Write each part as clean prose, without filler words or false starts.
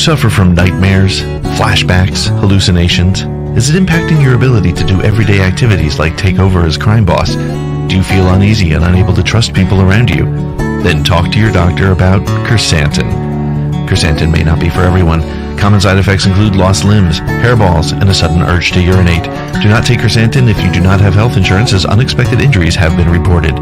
suffer from nightmares, flashbacks, hallucinations? Is it impacting your ability to do everyday activities like take over as crime boss? Do you feel uneasy and unable to trust people around you? Then talk to your doctor about quercetin. Quercetin may not be for everyone. Common side effects include lost limbs, hairballs, and a sudden urge to urinate. Do not take quercetin if you do not have health insurance, as unexpected injuries have been reported.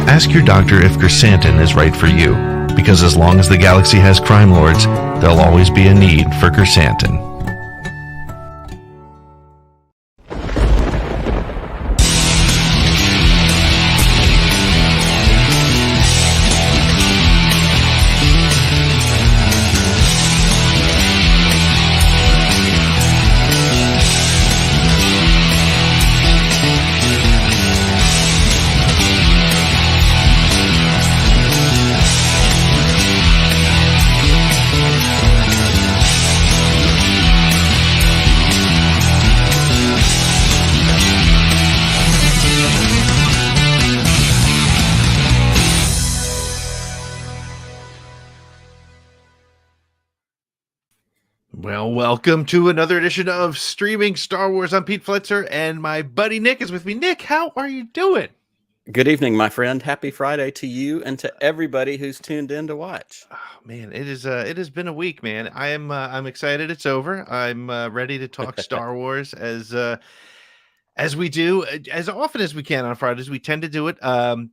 Ask your doctor if quercetin is right for you, because as long as the galaxy has crime lords, there'll always be a need for quercetin. Well, welcome to another edition of Streaming Star Wars. I'm Pete Fletcher, and my buddy Nick is with me. Nick, how are you doing? Good evening, my friend. Happy Friday to you and to everybody who's tuned in to watch. Oh, man, it has been a week, man. I'm excited it's over. I'm ready to talk Star Wars as we do as often as we can on Fridays. We tend to do it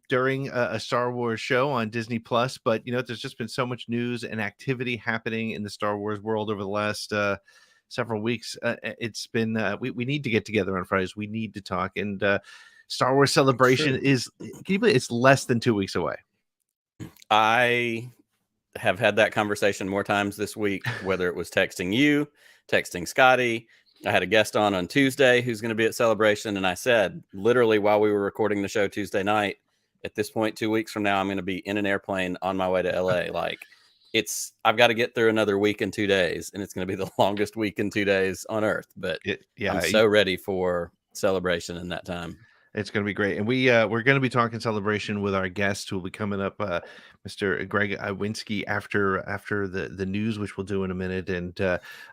during a Star Wars show on Disney Plus, but there's just been so much news and activity happening in the Star Wars world over the last several weeks. It's been we need to get together on Fridays. We need to talk, and Star Wars Celebration is, can you believe it's less than 2 weeks away? I have had that conversation more times this week, whether it was texting you, texting Scotty. I had a guest on Tuesday who's going to be at Celebration, and I said, literally while we were recording the show Tuesday night, at this point, 2 weeks from now, I'm going to be in an airplane on my way to LA. Like, I've got to get through another week and 2 days, and it's going to be the longest week and 2 days on Earth. But I'm so ready for Celebration in that time. It's going to be great. And we're going to be talking Celebration with our guest who will be coming up, Mr. Greg Iwinski, after the news, which we'll do in a minute. And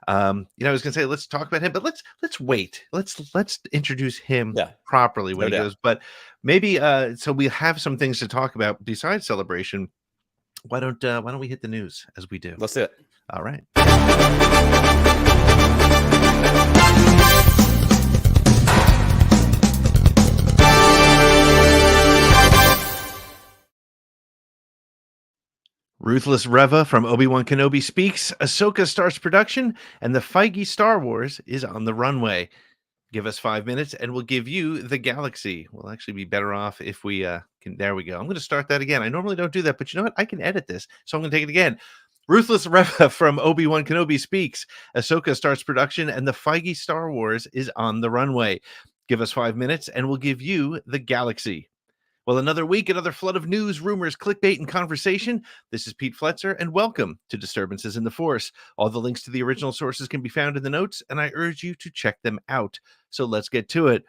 I was going to say, let's talk about him, but let's wait. Let's introduce him properly when he goes. But maybe so we have some things to talk about besides Celebration. Why don't we hit the news as we do? Let's do it. All right. Ruthless Reva from Obi-Wan Kenobi speaks, Ahsoka starts production, and the Feige Star Wars is on the runway. Give us 5 minutes, and we'll give you the galaxy. We'll actually be better off if we can. There we go. I'm going to start that again. I normally don't do that, but you know what? I can edit this, so I'm going to take it again. Ruthless Reva from Obi-Wan Kenobi speaks, Ahsoka starts production, and the Feige Star Wars is on the runway. Give us 5 minutes, and we'll give you the galaxy. Well, another week, another flood of news, rumors, clickbait, and conversation. This is Pete Fletcher, and welcome to Disturbances in the Force. All the links to the original sources can be found in the notes, and I urge you to check them out. So let's get to it.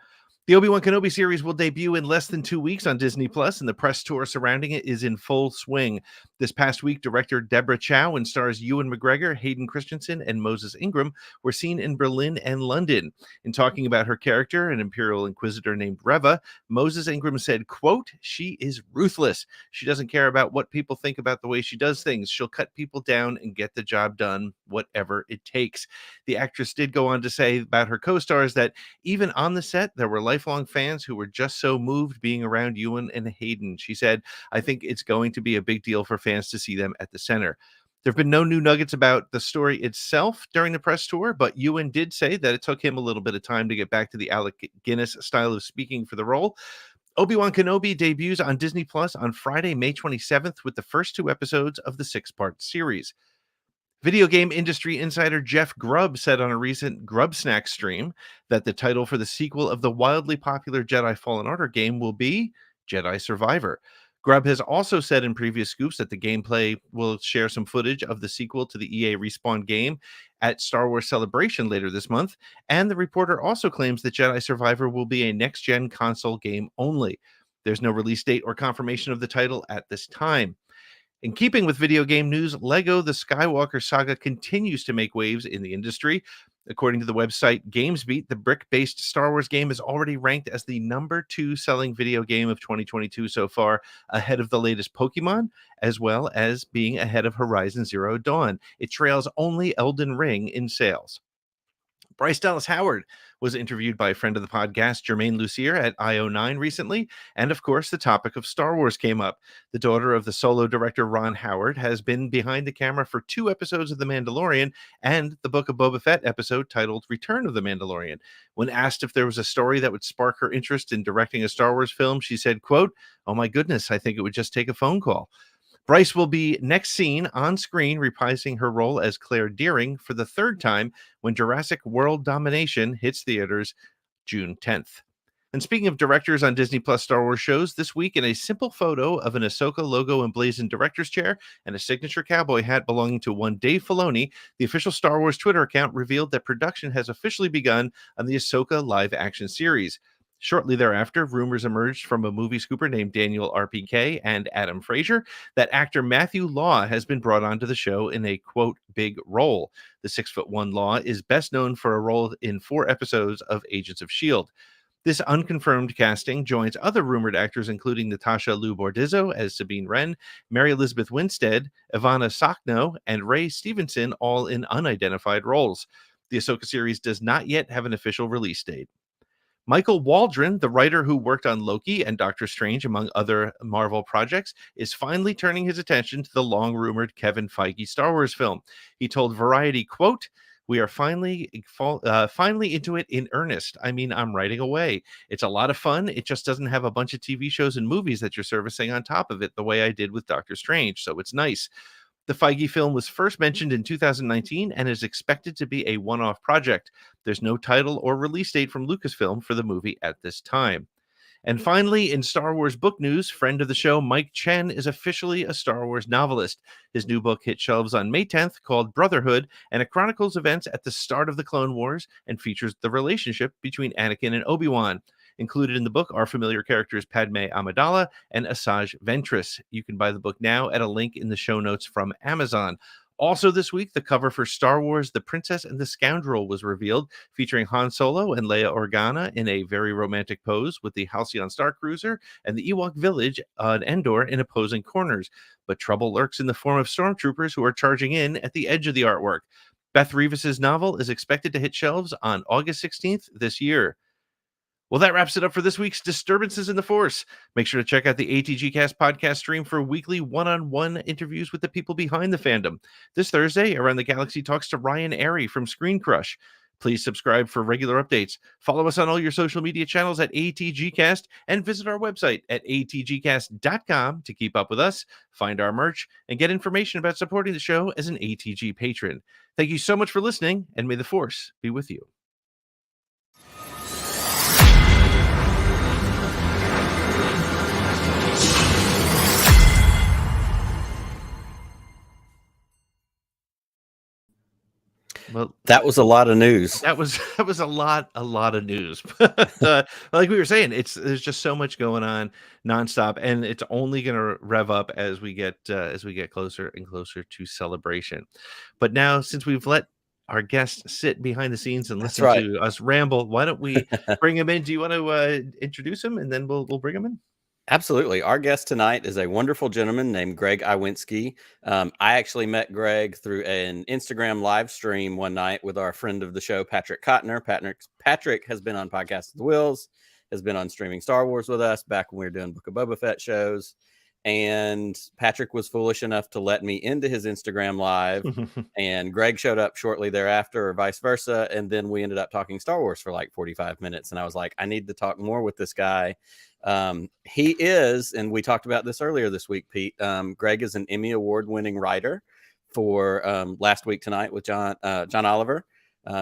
The Obi-Wan Kenobi series will debut in less than 2 weeks on Disney Plus, and the press tour surrounding it is in full swing. This past week, director Deborah Chow and stars Ewan McGregor, Hayden Christensen, and Moses Ingram were seen in Berlin and London. In talking about her character, an Imperial Inquisitor named Reva, Moses Ingram said, quote, "She is ruthless. She doesn't care about what people think about the way she does things. She'll cut people down and get the job done, whatever it takes." The actress did go on to say about her co-stars that even on the set, there were lifelong fans who were just so moved being around Ewan and Hayden. She said, "I think it's going to be a big deal for fans to see them at the center." There have been no new nuggets about the story itself during the press tour, but Ewan did say that it took him a little bit of time to get back to the Alec Guinness style of speaking for the role. Obi-Wan Kenobi debuts on Disney Plus on Friday, May 27th, with the first 2 episodes of the 6-part series. Video game industry insider Jeff Grubb said on a recent Grub Snack stream that the title for the sequel of the wildly popular Jedi Fallen Order game will be Jedi Survivor. Grubb has also said in previous scoops that the gameplay will share some footage of the sequel to the EA Respawn game at Star Wars Celebration later this month, and the reporter also claims that Jedi Survivor will be a next-gen console game only. There's no release date or confirmation of the title at this time. In keeping with video game news, Lego The Skywalker Saga continues to make waves in the industry. According to the website GamesBeat, the brick based Star Wars game is already ranked as the #2 selling video game of 2022 so far, ahead of the latest Pokemon, as well as being ahead of Horizon Zero Dawn. It trails only Elden Ring in sales. Bryce Dallas Howard was interviewed by a friend of the podcast, Jermaine Lucier, at IO9 recently. And of course, the topic of Star Wars came up. The daughter of the solo director, Ron Howard, has been behind the camera for 2 episodes of The Mandalorian and the Book of Boba Fett episode titled Return of the Mandalorian. When asked if there was a story that would spark her interest in directing a Star Wars film, she said, quote, "Oh my goodness, I think it would just take a phone call." Bryce will be next seen on screen reprising her role as Claire Deering for the 3rd time when Jurassic World Domination hits theaters June 10th. And speaking of directors on Disney Plus Star Wars shows, this week in a simple photo of an Ahsoka logo emblazoned director's chair and a signature cowboy hat belonging to one Dave Filoni, the official Star Wars Twitter account revealed that production has officially begun on the Ahsoka live-action series. Shortly thereafter, rumors emerged from a movie scooper named Daniel RPK and Adam Frazier that actor Matthew Law has been brought onto the show in a, quote, big role. The 6'1" Law is best known for a role in 4 episodes of Agents of S.H.I.E.L.D. This unconfirmed casting joins other rumored actors, including Natasha Liu Bordizzo as Sabine Wren, Mary Elizabeth Winstead, Ivana Sakno, and Ray Stevenson, all in unidentified roles. The Ahsoka series does not yet have an official release date. Michael Waldron, the writer who worked on Loki and Doctor Strange, among other Marvel projects, is finally turning his attention to the long-rumored Kevin Feige Star Wars film. He told Variety, quote, "We are finally into it in earnest. I mean, I'm writing away. It's a lot of fun. It just doesn't have a bunch of TV shows and movies that you're servicing on top of it the way I did with Doctor Strange, so it's nice." The Feige film was first mentioned in 2019 and is expected to be a one-off project. There's no title or release date from Lucasfilm for the movie at this time. And finally, in Star Wars book news, friend of the show Mike Chen is officially a Star Wars novelist. His new book hit shelves on May 10th called Brotherhood, and it chronicles events at the start of the Clone Wars and features the relationship between Anakin and Obi-Wan. Included in the book are familiar characters Padme Amidala and Asajj Ventress. You can buy the book now at a link in the show notes from Amazon. Also this week, the cover for Star Wars The Princess and the Scoundrel was revealed, featuring Han Solo and Leia Organa in a very romantic pose with the Halcyon Star Cruiser and the Ewok village on Endor in opposing corners. But trouble lurks in the form of stormtroopers who are charging in at the edge of the artwork. Beth Revis's novel is expected to hit shelves on August 16th this year. Well, that wraps it up for this week's Disturbances in the Force. Make sure to check out the ATG Cast podcast stream for weekly one-on-one interviews with the people behind the fandom. This Thursday, Around the Galaxy talks to Ryan Airy from Screen Crush. Please subscribe for regular updates. Follow us on all your social media channels at ATGcast and visit our website at atgcast.com to keep up with us, find our merch, and get information about supporting the show as an ATG patron. Thank you so much for listening, and may the Force be with you. Well, That was a lot of news. that was a lot of news. But like we were saying, there's just so much going on nonstop, and it's only going to rev up as we get closer and closer to Celebration. But now, since we've let our guests sit behind the scenes and That's listen right. to us ramble, why don't we bring him in? Do you want to introduce him, and then we'll bring him in? Absolutely. Our guest tonight is a wonderful gentleman named Greg Iwinski. I actually met Greg through an Instagram live stream one night with our friend of the show, Patrick Kottner. Patrick has been on Podcast of the Wills, has been on Streaming Star Wars with us back when we were doing Book of Boba Fett shows. And Patrick was foolish enough to let me into his Instagram live. And Greg showed up shortly thereafter, or vice versa. And then we ended up talking Star Wars for like 45 minutes. And I was like, I need to talk more with this guy. He is, and we talked about this earlier this week, Pete. Greg is an Emmy Award winning writer for Last Week Tonight with John Oliver.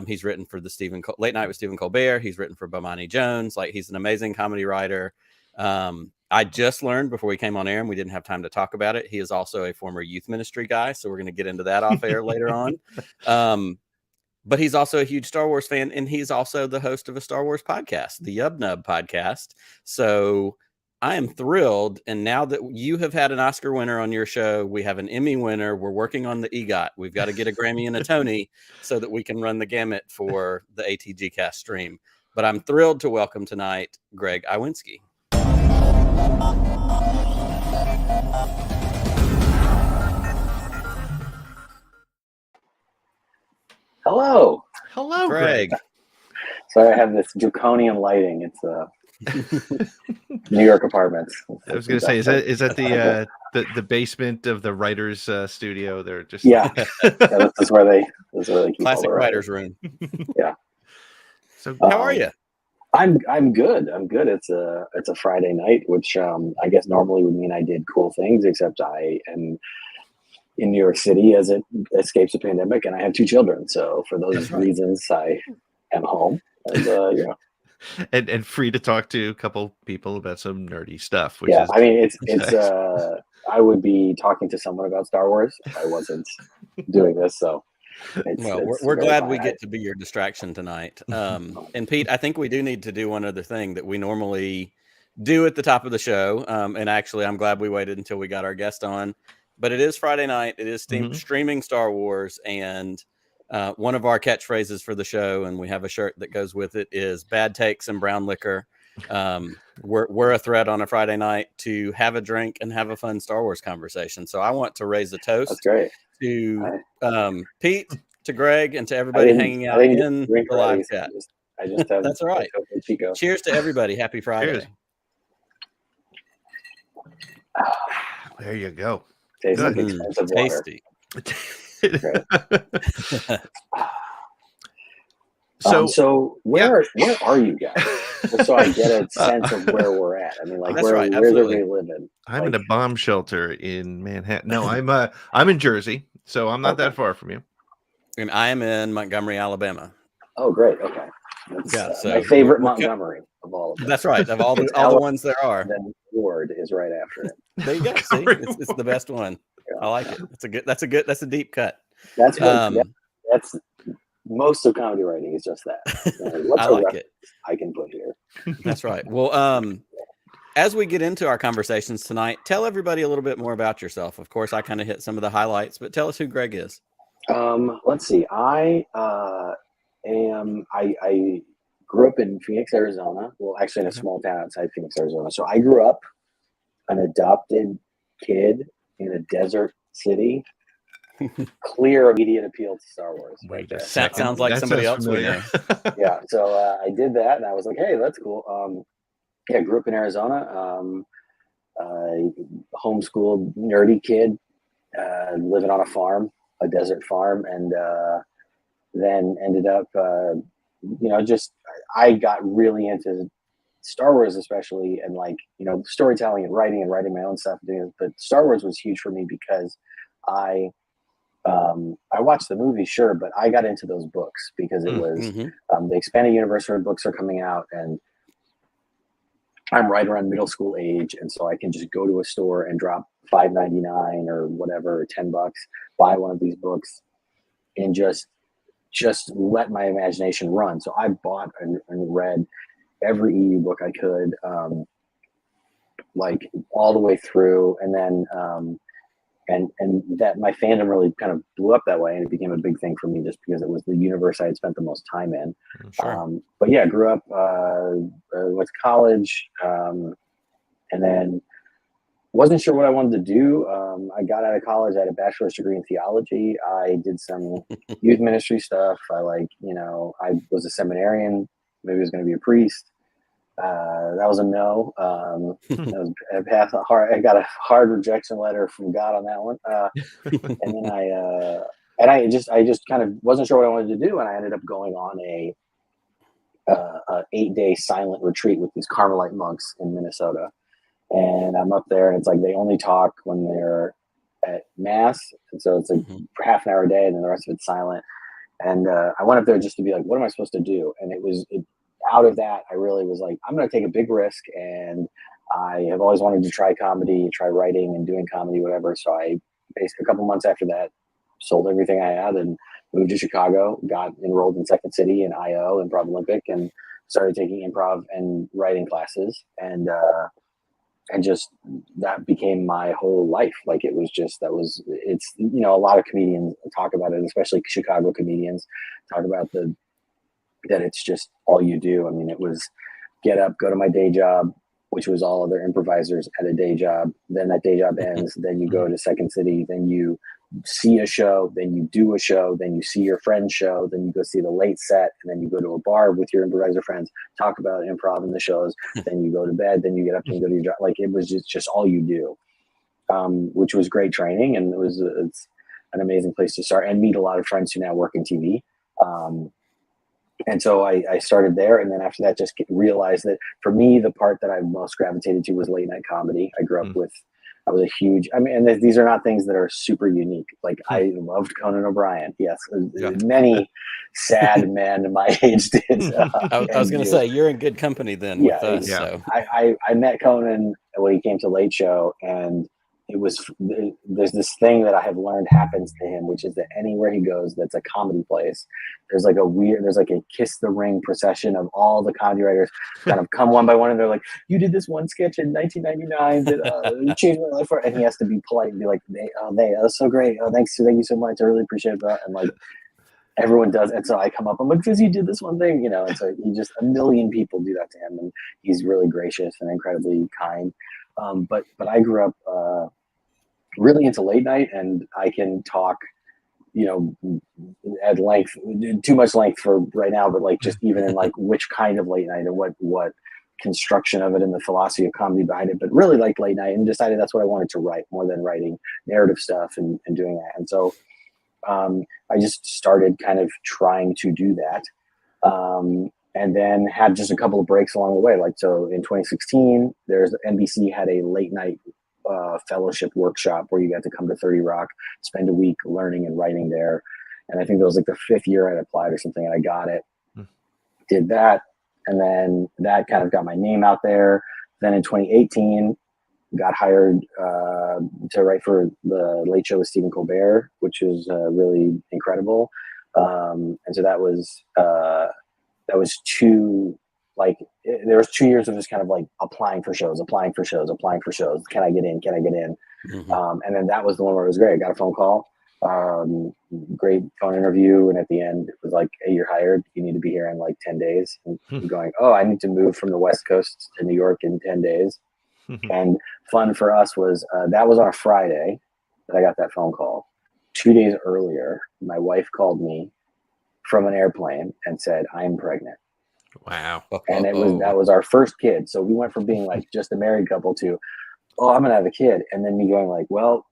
He's written for the Late Night with Stephen Colbert. He's written for Bomani Jones. Like, he's an amazing comedy writer. I just learned before we came on air, and we didn't have time to talk about it, he is also a former youth ministry guy. So we're going to get into that off air later on. But he's also a huge Star Wars fan, and he's also the host of a Star Wars podcast, the Yub Nub podcast. So I am thrilled. And now that you have had an Oscar winner on your show, we have an Emmy winner. We're working on the EGOT. We've got to get a Grammy and a Tony so that we can run the gamut for the ATG Cast stream. But I'm thrilled to welcome tonight Greg Iwinski. Hello. Hello, Greg. Greg. Sorry, I have this draconian lighting. It's New York apartments. I was going to say, is that the basement of the writers' studio? They're just yeah. This is where they keep Classic all their writer's room. Yeah. So how are you? I'm good. I'm good. It's a Friday night, which I guess normally would mean I did cool things, except I am in New York City as it escapes a pandemic, and I have 2 children. So for those reasons, I am home. And, and free to talk to a couple people about some nerdy stuff. Which yeah, is, I mean, it's I would be talking to someone about Star Wars if I wasn't doing this. So, we're glad we get to be your distraction tonight. And Pete, I think we do need to do one other thing that we normally do at the top of the show. And actually, I'm glad we waited until we got our guest on. But it is Friday night. It is streaming Star Wars, and one of our catchphrases for the show, and we have a shirt that goes with it, is "Bad takes and brown liquor." We're a thread on a Friday night to have a drink and have a fun Star Wars conversation. So I want to raise a toast. That's great. To Pete, to Greg, and to everybody hanging out in the live chat. I just have that's all right. Chico. Cheers to everybody. Happy Friday. There you go. Tastes like expensive water. Tasty. So where are you guys? Just so I get a sense of where we're at. I mean, like where do we live in? I'm in a bomb shelter in Manhattan. No, I'm in Jersey, so I'm not that far from you. And I am in Montgomery, Alabama. Oh, great. Okay. That's so my favorite Montgomery of all of them. That's right. Of all the ones there are. Then Ward is right after it. There you go. See, it's the best one. Yeah. I like it. That's a deep cut. That's what, that's most of comedy writing is just that. I like it. I can put here. That's right. Well, as we get into our conversations tonight, tell everybody a little bit more about yourself. Of course, I kind of hit some of the highlights, but tell us who Greg is. Let's see. I grew up in Phoenix, Arizona. Well, actually in a small town outside Phoenix, Arizona. So I grew up an adopted kid in a desert city. Clear immediate appeal to Star Wars. Right there. That sounds like somebody else we know. Yeah. So I did that, and I was like, hey, that's cool. Yeah, grew up in Arizona. Homeschooled, nerdy kid, living on a farm, a desert farm, and then ended up, I got really into Star Wars, especially, and storytelling and writing my own stuff. But Star Wars was huge for me because I watched the movie, sure, but I got into those books because it was the expanded universe books are coming out, and I'm right around middle school age, and so I can just go to a store and drop $5.99 or whatever, or $10, buy one of these books, and just let my imagination run. So I bought and read every EU book I could, all the way through, and then and that my fandom really kind of blew up that way, and it became a big thing for me just because it was the universe I had spent the most time in. Sure. But yeah, grew up, went to college, and then wasn't sure what I wanted to do. I got out of college. I had a bachelor's degree in theology. I did some youth ministry stuff. I was a seminarian. Maybe I was going to be a priest. That was a no. I got a hard rejection letter from God on that one. And then I just kind of wasn't sure what I wanted to do, and I ended up going on a 8-day silent retreat with these Carmelite monks in Minnesota. And I'm up there, and it's like they only talk when they're at mass, and so it's like for half an hour a day, and then the rest of it's silent. And I went up there just to be like, what am I supposed to do? And out of that, I really was like, I'm going to take a big risk, and I have always wanted to try comedy, try writing and doing comedy, whatever. So I basically a couple months after that sold everything I had and moved to Chicago, got enrolled in Second City and IO, Improv Olympic, and started taking improv and writing classes. And and just that became my whole life. Like it was just it's a lot of comedians talk about it, especially Chicago comedians talk about that it's just all you do. I mean, it was get up, go to my day job, which was all other improvisers at a day job. Then that day job ends. Then you go to Second City. Then you see a show. Then you do a show. Then you see your friend's show. Then you go see the late set. And then you go to a bar with your improviser friends, talk about improv in the shows. Then you go to bed. Then you get up and go to your job. Like it was just all you do, which was great training. And it's an amazing place to start and meet a lot of friends who now work in TV. And so I started there, and then after that, just realized that for me, the part that I most gravitated to was late night comedy. I grew up with, I was a huge, I mean, and these are not things that are super unique. Like I loved Conan O'Brien. Yes, many sad men my age did. I was going to say you're in good company then with us. Yeah. So I met Conan when he came to Late Show, and there's this thing that I have learned happens to him, which is that anywhere he goes that's a comedy place, there's like a kiss the ring procession of all the comedy writers kind of come one by one, and they're like, you did this one sketch in 1999 that changed my life, and he has to be polite and be like, that's so great, thank you so much, I really appreciate that, and like everyone does. And so I come up, I'm like, because you did this one thing, and so he just, a million people do that to him, and he's really gracious and incredibly kind. But I grew up really into late night, and I can talk, at length, too much length for right now, but like just even in like which kind of late night and what construction of it and the philosophy of comedy behind it, but really like late night, and decided that's what I wanted to write more than writing narrative stuff and doing that. And so I just started kind of trying to do that. And then had just a couple of breaks along the way. Like, so in 2016, NBC had a late night fellowship workshop where you got to come to 30 Rock, spend a week learning and writing there. And I think that was like the 5th year I'd applied or something, and I got it. Did that. And then that kind of got my name out there. Then in 2018, got hired to write for the Late Show with Stephen Colbert, which was really incredible. And so that was there was 2 years of just kind of like applying for shows. Can I get in? Mm-hmm. And then that was the one where it was great. I got a phone call, great phone interview. And at the end it was like, hey, you're hired. You need to be here in like 10 days. And I'm going, oh, I need to move from the West Coast to New York in 10 days. And fun for us was, that was on a Friday that I got that phone call. 2 days earlier, my wife called me from an airplane and said, I'm pregnant. Wow. And that was our first kid. So we went from being like just a married couple to, oh, I'm going to have a kid. And then me going like, well,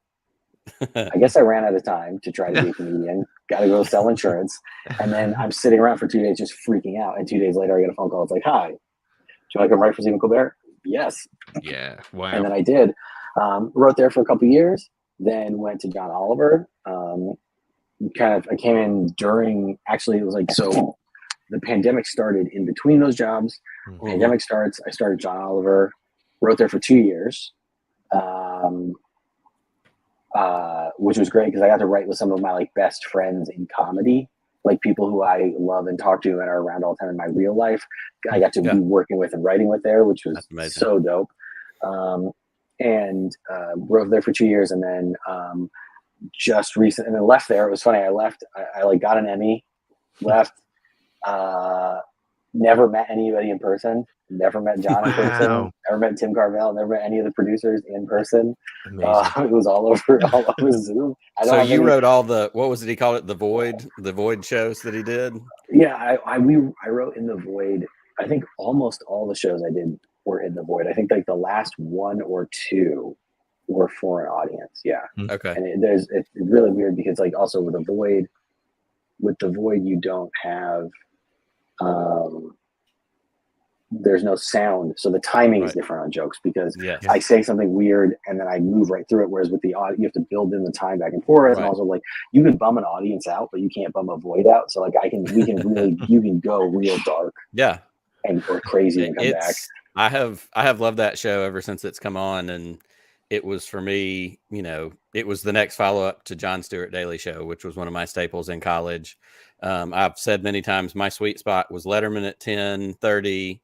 I guess I ran out of time to try to be a comedian. Got to go sell insurance. And then I'm sitting around for 2 days just freaking out. And 2 days later, I get a phone call. It's like, hi, do you want to come write for Stephen Colbert? Yes. Yeah. Wow. And then I did. Wrote there for a couple of years. Then went to John Oliver. I came in during, actually, it was like, so the pandemic started in between those jobs. Mm-hmm. Pandemic starts, I started John Oliver, wrote there for 2 years, which was great because I got to write with some of my like best friends in comedy, like people who I love and talk to and are around all the time in my real life. I got to be working with and writing with there, which was so dope. And wrote there for 2 years, and then just recently, and then left there. It was funny. I left. I like got an Emmy, left. Never met anybody in person. Never met John in person. Never met Tim Carvel. Never met any of the producers in person. It was all over Zoom. So you wrote all the, what was it he called it? The Void shows that he did. Yeah, I wrote in the Void. I think almost all the shows I did were in the Void. I think like the last 1 or 2 were for an audience. Yeah. Okay. And it's really weird because like also with the Void you don't have there's no sound, so the timing is different on jokes because I say something weird and then I move right through it, whereas with the audio you have to build in the time back and forth. And also like you can bum an audience out but you can't bum a Void out, so like we can really you can go real dark or crazy and come back. I have loved that show ever since it's come on, and it was for me, it was the next follow-up to Jon Stewart Daily Show, which was one of my staples in college. I've said many times my sweet spot was Letterman at 10:30,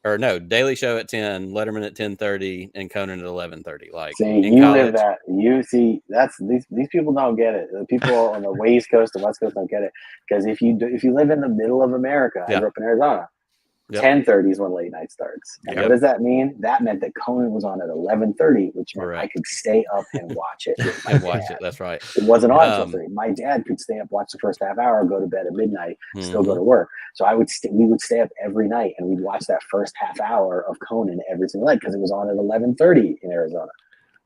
or no, Daily Show at 10, Letterman at 10:30, and Conan at 11:30. Like See, in you college, live that. You see, that's these people don't get it. The people on the West Coast and West Coast don't get it, because if you live in the middle of America, I Yeah. grew up in Arizona. Yep. 10:30 is when late night starts. And Yep. what does that mean? That meant that Conan was on at 11:30, which meant I Correct. could stay up and watch it with my and watch dad. it. That's right. It wasn't on until 3. My dad could stay up, watch the first half hour, go to bed at midnight, still go to work. So we would stay up every night and we'd watch that first half hour of Conan every single night because it was on at 11:30 in Arizona.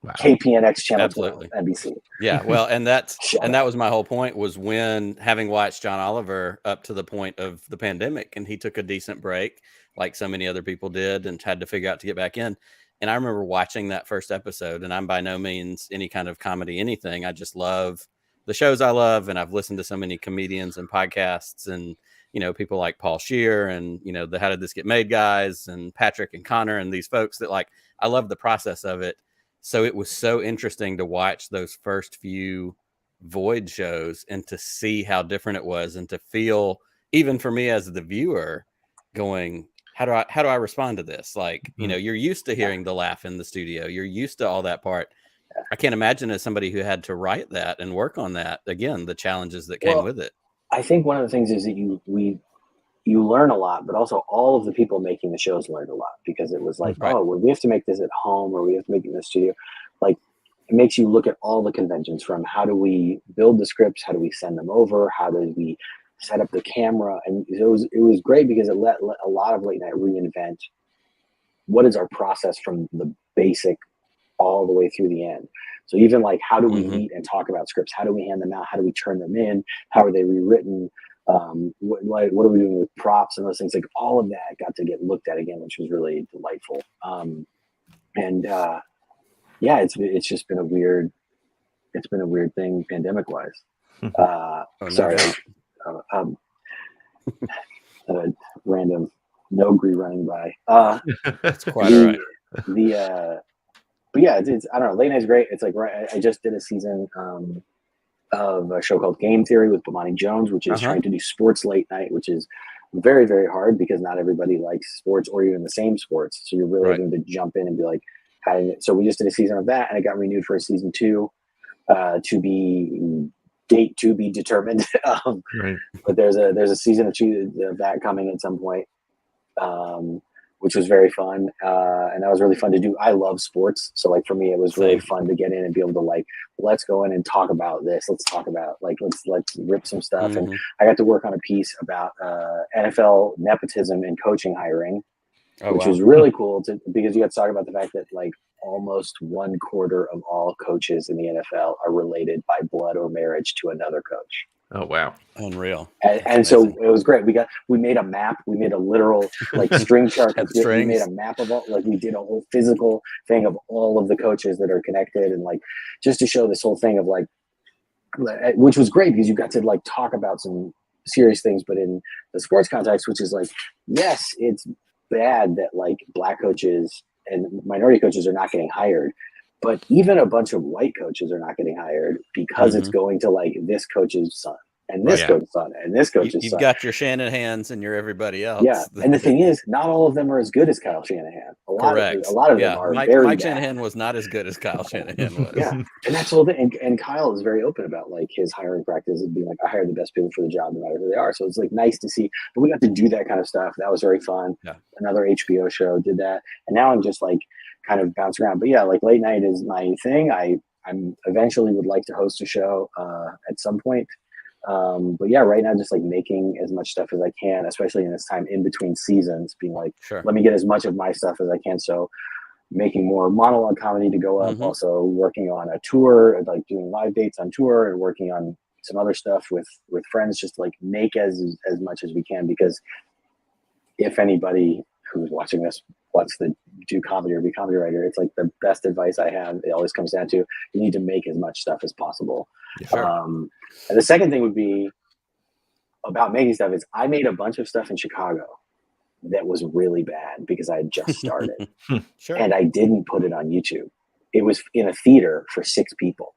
Wow. KPNX channel Absolutely. 12, NBC. Yeah, well, and that Shut was my whole point, was when having watched John Oliver up to the point of the pandemic, and he took a decent break, like so many other people did, and had to figure out to get back in. And I remember watching that first episode, and I'm by no means any kind of comedy anything. I just love the shows I love, and I've listened to so many comedians and podcasts, and people like Paul Scheer, and the How Did This Get Made guys, and Patrick and Connor, and these folks that like I love the process of it. So it was so interesting to watch those first few Void shows and to see how different it was, and to feel, even for me as the viewer, going, how do I respond to this? Like, you're used to hearing the laugh in the studio. You're used to all that part. I can't imagine, as somebody who had to write that and work on that, again, the challenges that came with it. I think one of the things is that you learn a lot, but also all of the people making the shows learned a lot, because it was like, well, we have to make this at home, or we have to make it in the studio. Like, it makes you look at all the conventions, from how do we build the scripts, how do we send them over, how do we set up the camera. And it was great because it let a lot of late night reinvent what is our process from the basic all the way through the end. So even like, how do we meet and talk about scripts? How do we hand them out? How do we turn them in? How are they rewritten? What are we doing with props and those things? Like, all of that got to get looked at again, which was really delightful. It's just been a weird thing pandemic wise. Sorry. A random Nogri running by. That's quite all right. But yeah, it's I don't know. Late night's great. It's like, I just did a season of a show called Game Theory with Bomani Jones, which is trying to do sports late night, which is very, very hard because not everybody likes sports or even the same sports. So you're really having to jump in and be like, so we just did a season of that, and it got renewed for a season 2 to be determined. But there's a season of 2 of that coming at some point, which was very fun. And that was really fun to do. I love sports. So like, for me, it was really fun to get in and be able to like, let's go in and talk about this. Let's talk about like, let's rip some stuff. And I got to work on a piece about NFL nepotism and coaching hiring, which was really cool because you got to talk about the fact that like almost 1/4 of all coaches in the NFL are related by blood or marriage to another coach. Oh, wow. Unreal. And so it was great. We made a map. We made a literal like string chart. We made a map of all, like, we did a whole physical thing of all of the coaches that are connected, and like, just to show this whole thing of like, which was great because you got to like talk about some serious things, but in the sports context, which is like, yes, it's bad that like black coaches and minority coaches are not getting hired, but even a bunch of white coaches are not getting hired because it's going to like this coach's son and this coach's son and this coach's son. You've got your Shanahans and your everybody else. Yeah, and the thing is, not all of them are as good as Kyle Shanahan. A lot of them are Mike bad. Shanahan was not as good as Kyle Shanahan was. Yeah, and that's the whole thing. And Kyle is very open about like his hiring practice and being like, I hire the best people for the job, no matter who they are. So it's like nice to see. But we got to do that kind of stuff. That was very fun. Yeah. Another HBO show did that, and now I'm just like kind of bounce around. But yeah, like late night is my thing. I'm eventually would like to host a show at some point. But yeah, right now just like making as much stuff as I can, especially in this time in between seasons, being like, let me get as much of my stuff as I can. So making more monologue comedy to go up, also working on a tour, like doing live dates on tour, and working on some other stuff with friends, just like make as much as we can, because if anybody who's watching this wants to do comedy or be a comedy writer, it's like the best advice I have. It always comes down to, you need to make as much stuff as possible. And the second thing would be about making stuff is I made a bunch of stuff in Chicago that was really bad because I had just started. And I didn't put it on YouTube. It was in a theater for 6 people,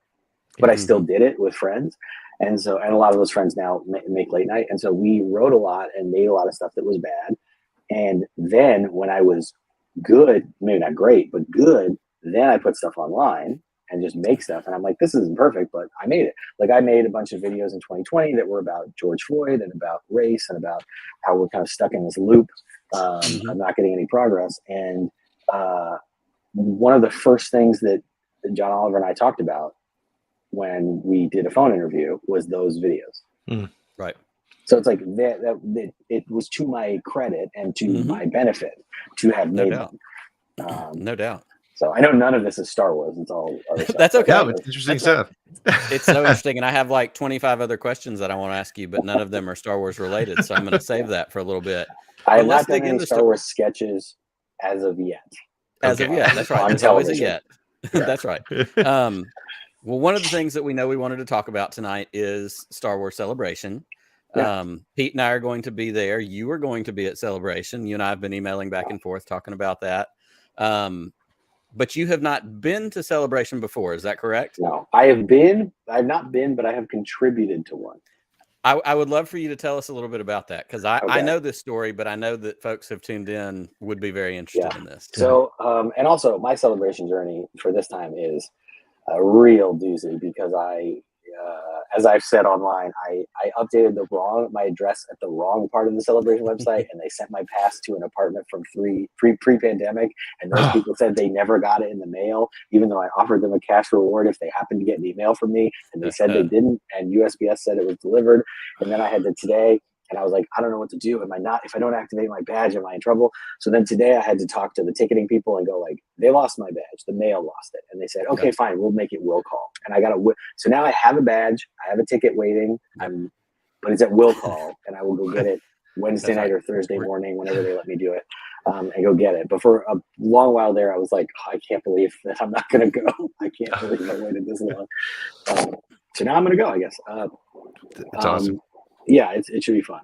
but I still did it with friends. And a lot of those friends now make late night. And so we wrote a lot and made a lot of stuff that was bad. And then when I was good, maybe not great, but good, then I put stuff online and just make stuff. And I'm like, this isn't perfect, but I made it. Like I made a bunch of videos in 2020 that were about George Floyd and about race and about how we're kind of stuck in this loop of not getting any progress. And one of the first things that John Oliver and I talked about when we did a phone interview was those videos. Right. So it's like that it was to my credit and to my benefit to have made them. No doubt. So I know none of this is Star Wars. It's all other stuff. That's okay. No, it's interesting stuff. It's so interesting. And I have like 25 other questions that I want to ask you, but none of them are Star Wars related. So I'm going to save that for a little bit. I have not done any Star Wars sketches as of yet. As of yet. That's right. There's always a yet. That's right. Well, one of the things that we know we wanted to talk about tonight is Star Wars Celebration. Yeah. Pete and I are going to be there. You are going to be at Celebration. You and I have been emailing back and forth talking about that. But you have not been to Celebration before. Is that correct? No, I have been. I've not been, but I have contributed to one. I would love for you to tell us a little bit about that because I know this story, but I know that folks who have tuned in would be very interested in this. So, and also my Celebration journey for this time is a real doozy because as I've said online, I updated my address at the wrong part of the Celebration website, and they sent my pass to an apartment from pre-pandemic, and those people said they never got it in the mail, even though I offered them a cash reward if they happened to get an email from me, and they said they didn't, and USPS said it was delivered, and then I had to today. And I was like, I don't know what to do. If I don't activate my badge, am I in trouble? So then today I had to talk to the ticketing people and go like, they lost my badge. The mail lost it. And they said, okay, fine. We'll make it will call. And I got so now I have a badge. I have a ticket waiting. But it's at will call and I will go get it Wednesday night or Thursday morning, whenever they let me do it, and go get it. But for a long while there, I was like, oh, I can't believe that I'm not going to go. I can't believe I waited this long. So now I'm going to go, I guess. That's awesome. Yeah, it should be fun.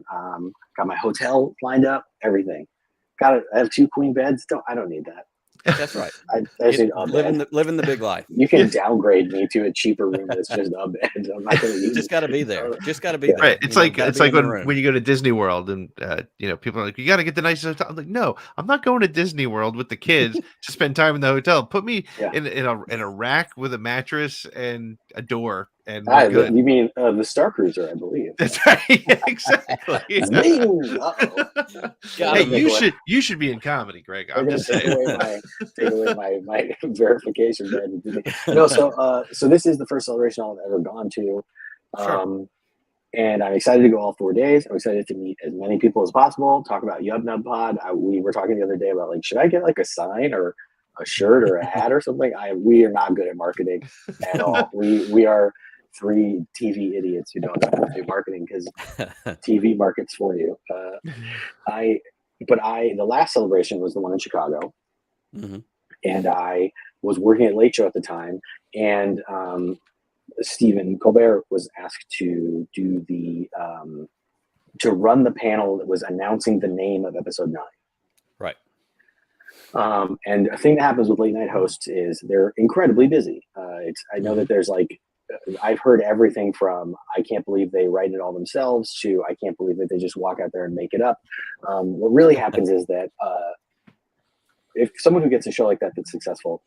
Got my hotel lined up, everything. I have 2 queen beds. I don't need that. That's right. I need a bed. Living the big life. You can downgrade me to a cheaper room that's just a bed. I'm not going to use it. Just got to be there. Just got to be there. Right. It's like when you go to Disney World and people are like, you got to get the nicest hotel. I'm like, no, I'm not going to Disney World with the kids to spend time in the hotel. Put me in a rack with a mattress and a door. And you mean the Star Cruiser, I believe. That's right. Yeah, exactly. Hey, you should be in comedy, Greg. I'm just saying. Take away my verification badge. No, so this is the first Celebration I've ever gone to. Sure. And I'm excited to go all 4 days. I'm excited to meet as many people as possible, talk about Yub Nub Pod. We were talking the other day about should I get a sign or a shirt or a hat or something? We are not good at marketing at all. We are 3 TV idiots who don't know how to do marketing because TV markets for you. The last Celebration was the one in Chicago, and I was working at Late Show at the time, and Stephen Colbert was asked to do to run the panel that was announcing the name of episode 9. Right. And a thing that happens with late night hosts is they're incredibly busy. I know that there's I've heard everything from I can't believe they write it all themselves to I can't believe that they just walk out there and make it up. What really happens is that if someone who gets a show like that that's successful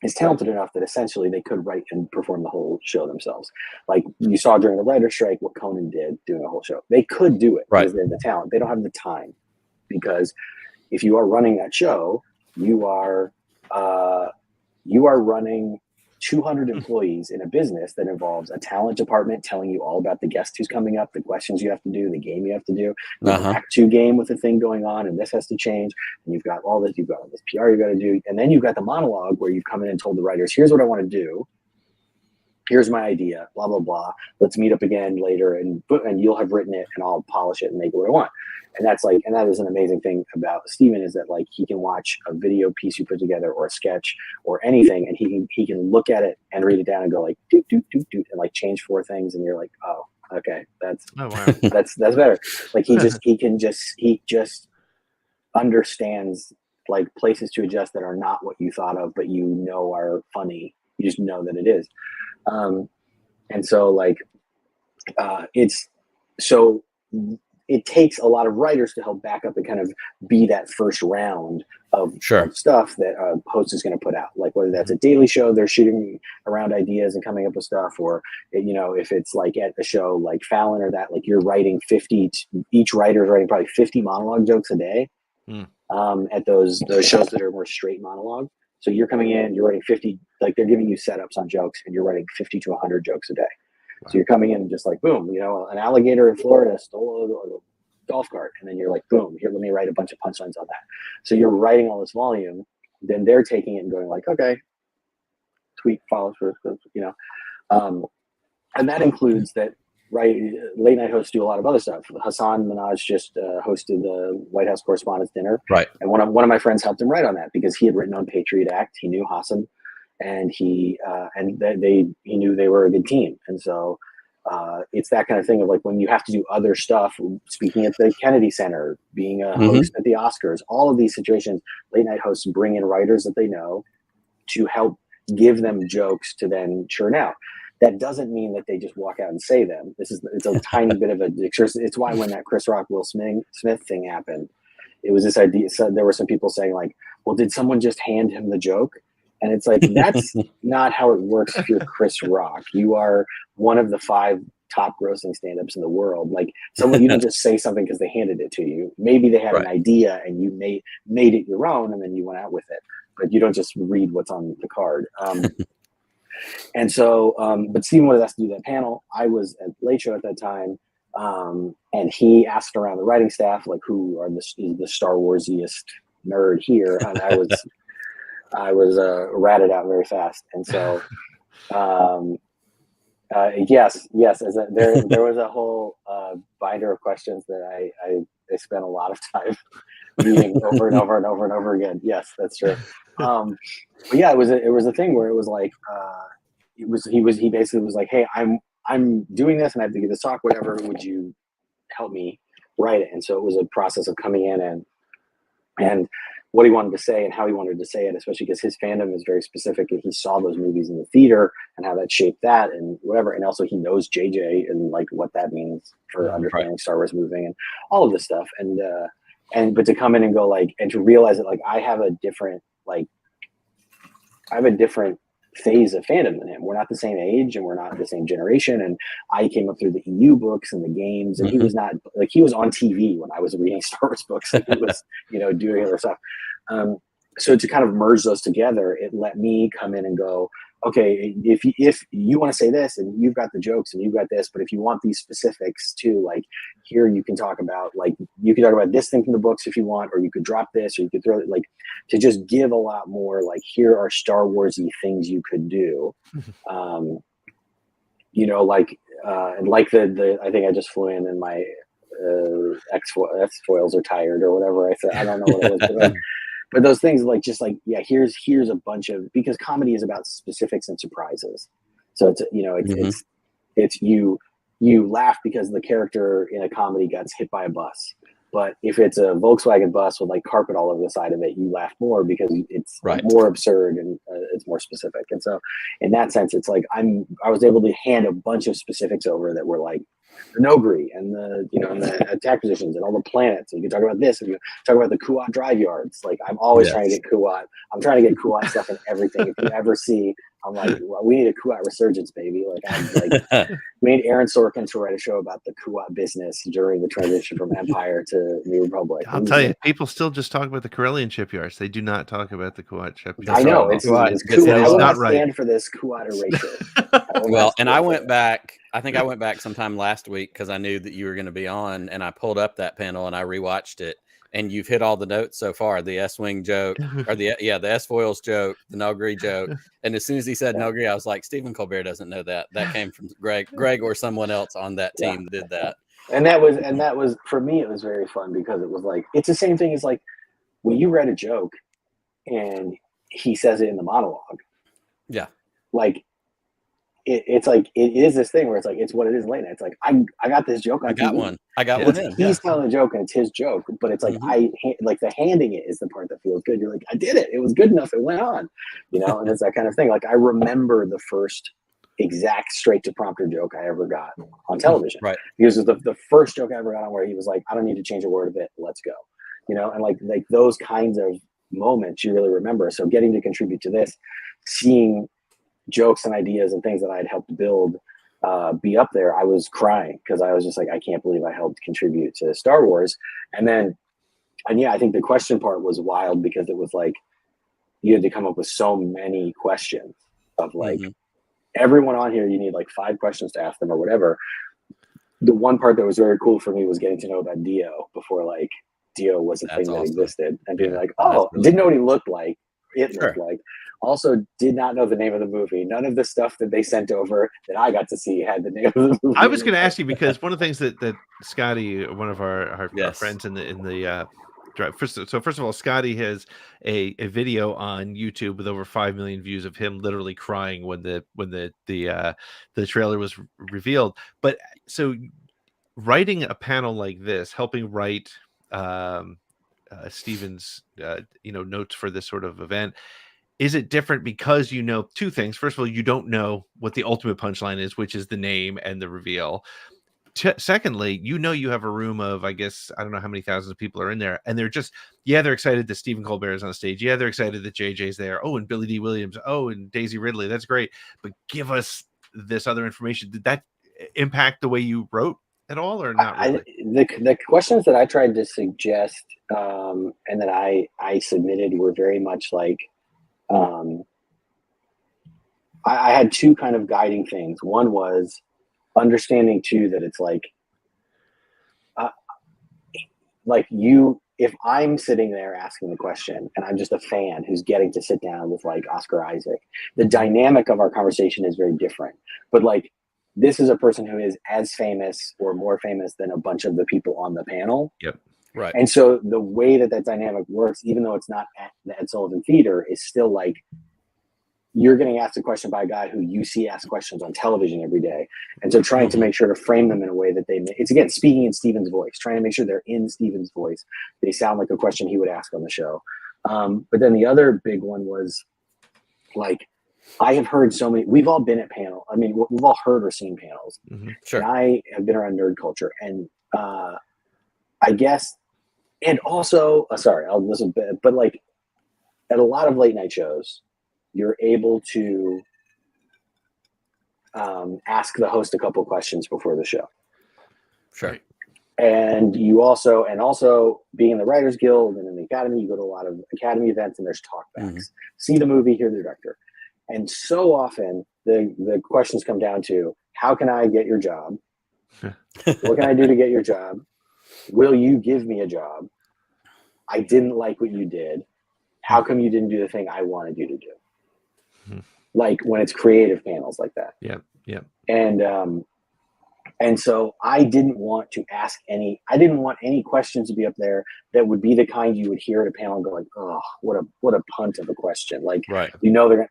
is talented enough that essentially they could write and perform the whole show themselves. Like you saw during the writer's strike what Conan did doing a whole show. They could do it because they have the talent. They don't have the time because if you are running that show, you are running 200 employees in a business that involves a talent department telling you all about the guest who's coming up, the questions you have to do, the game you have to do, the Act 2 game with the thing going on, and this has to change. And you've got all this PR you got to do. And then you've got the monologue where you've come in and told the writers, here's what I want to do. Here's my idea, blah, blah, blah. Let's meet up again later and you'll have written it and I'll polish it and make it what I want. And that is an amazing thing about Stephen is that he can watch a video piece you put together or a sketch or anything and he can look at it and read it down and go doot, doot, doot, doot, and change 4 things and you're like, oh, okay, that's better. He just understands places to adjust that are not what you thought of, but are funny. You just know that it is. And so it's so it takes a lot of writers to help back up and kind of be that first round of stuff that a host is going to put out. Like whether that's a daily show, they're shooting around ideas and coming up with stuff, or if it's like at a show like Fallon or that, like you're writing 50, each writer is writing probably 50 monologue jokes a day. At those shows that are more straight monologue. So you're coming in, you're writing 50, like they're giving you setups on jokes, and you're writing 50 to 100 jokes a day. Wow. So you're coming in and just like, boom, an alligator in Florida stole a golf cart. And then you're like, boom, here, let me write a bunch of punchlines on that. So you're writing all this volume. Then they're taking it and going like, okay, tweet, follow through, and that includes that, right? Late night hosts do a lot of other stuff. Hassan Minhaj just hosted the White House Correspondents' Dinner. Right. And one of my friends helped him write on that because he had written on Patriot Act. He knew Hassan. And he knew they were a good team, and so it's that kind of thing of like when you have to do other stuff, speaking at the Kennedy Center, being a host at the Oscars, all of these situations, late night hosts bring in writers that they know to help give them jokes to then churn out. That doesn't mean that they just walk out and say them. It's a tiny bit of a. It's why when that Chris Rock Will Smith thing happened, it was this idea. So there were some people saying like, well, did someone just hand him the joke? And it's like, that's not how it works if you're Chris Rock. You are one of the 5 top grossing stand-ups in the world. Like you don't just say something because they handed it to you. Maybe they had an idea and you made it your own and then you went out with it. But you don't just read what's on the card. And so, but Stephen wanted us to do that panel. I was at Late Show at that time. And he asked around the writing staff, like, who are the Star Warsiest nerd here? And I was ratted out very fast, and so yes. There was a whole binder of questions that I spent a lot of time reading over and over and over and over again. Yes, that's true. But yeah, it was a thing where it was like he basically was like, hey, I'm doing this and I have to give this talk. Whatever, would you help me write it? And so it was a process of coming in and what he wanted to say and how he wanted to say it, especially because his fandom is very specific and he saw those movies in the theater and how that shaped that and whatever. And also he knows JJ and like what that means for understanding Star Wars moving and all of this stuff. But to come in and go like, and to realize that like I have a different phase of fandom than him. We're not the same age and we're not the same generation. And I came up through the EU books and the games, and he was not like, he was on TV when I was reading Star Wars books and he was, doing other stuff. So to kind of merge those together, it let me come in and go, okay, if you want to say this and you've got the jokes and you've got this, but if you want these specifics too, like here you can talk about this thing from the books if you want, or you could drop this, or you could throw it, like to just give a lot more, like here are Star Warsy things you could do. And like the I think I just flew in and my X foils are tired or whatever I said. I don't know what it was. But those things here's a bunch of, because comedy is about specifics and surprises. So it's you laugh because the character in a comedy got hit by a bus. But if it's a Volkswagen bus with like carpet all over the side of it, you laugh more because it's more absurd and it's more specific. And so in that sense, it's like I was able to hand a bunch of specifics over that were like the Nogri and the attack positions and all the planets. And you can talk about this and you talk about the Kuat drive yards. Like I'm always trying to get Kuat. I'm trying to get Kuat stuff in everything. If you ever see, I'm like, well, we need a Kuat resurgence, baby. We need Aaron Sorkin to write a show about the Kuat business during the transition from Empire to New Republic. I'll tell you, people still just talk about the Corellian shipyards. They do not talk about the Kuat shipyards. I know it's Kuat. I will not stand for this Kuat erasure. Well, and I went back. I think I went back sometime last week because I knew that you were going to be on, and I pulled up that panel and I rewatched it. And you've hit all the notes so far: the S-wing joke, or the S-foils joke, the Nogri joke. And as soon as he said Nogri, I was like, Stephen Colbert doesn't know that. That came from Greg, or someone else on that team did that. And that was for me. It was very fun because it was like it's the same thing as like when you read a joke and he says it in the monologue. Yeah, like. It's like it is this thing where it's like it's what it is late night. It's like I got this joke. I got one. He's telling a joke and it's his joke, but it's like like the handing it is the part that feels good. You're like, I did it. It was good enough. It went on, and it's that kind of thing. Like I remember the first exact straight to prompter joke I ever got on television. Right. Because it was the first joke I ever got on where he was like, I don't need to change a word of it. Let's go. You know, and like those kinds of moments you really remember. So getting to contribute to this, seeing jokes and ideas and things that I'd helped build be up there, I was crying because I was just like, I can't believe I helped contribute to Star Wars. And yeah, I think the question part was wild because it was like you had to come up with so many questions of like everyone on here, you need like 5 questions to ask them or whatever. The one part that was very cool for me was getting to know about Dio before like Dio was a thing that existed, and being like, oh, really didn't know what he looked like. Looked like. Also, did not know the name of the movie. None of the stuff that they sent over that I got to see had the name of the movie. I was going to ask you because one of the things that Scotty, one of our friends in the drive. First of all, Scotty has a video on YouTube with over 5 million views of him literally crying when the trailer was revealed. But so writing a panel like this, helping write Stephen's notes for this sort of event, is it different because you know 2 things? First of all, you don't know what the ultimate punchline is, which is the name and the reveal. Secondly, you have a room of, I guess, I don't know how many thousands of people are in there, and they're excited that Stephen Colbert is on stage. Yeah, they're excited that JJ's there. Oh, and Billy D. Williams. Oh, and Daisy Ridley. That's great. But give us this other information. Did that impact the way you wrote at all, or not really? The questions that I tried to suggest and that I submitted were very much like, I had 2 kind of guiding things. One was understanding too that it's like if I'm sitting there asking the question and I'm just a fan who's getting to sit down with like Oscar Isaac, the dynamic of our conversation is very different. But like, this is a person who is as famous or more famous than a bunch of the people on the panel. Yep. Right. And so the way that dynamic works, even though it's not at the Ed Sullivan Theater, is still like, you're getting asked a question by a guy who you see ask questions on television every day. And so trying to make sure to frame them in a way that it's again, speaking in Stephen's voice, trying to make sure they're in Stephen's voice. They sound like a question he would ask on the show. But then the other big one was like, I have heard so many, we've all been at panel. I mean, we've all heard or seen panels. Sure. And I have been around nerd culture, and I guess, and also, sorry, I'll listen, but like at a lot of late night shows, you're able to ask the host a couple questions before the show. Sure. And you also being in the Writers Guild and in the Academy, you go to a lot of Academy events and there's talkbacks. See the movie, hear the director. And so often the questions come down to, how can I get your job? What can I do to get your job? Will you give me a job? I didn't like what you did. How come you didn't do the thing I wanted you to do? Like when it's creative panels like that. Yeah. And so I didn't want any questions to be up there that would be the kind you would hear at a panel and go like, oh, what a punt of a question. Like, right.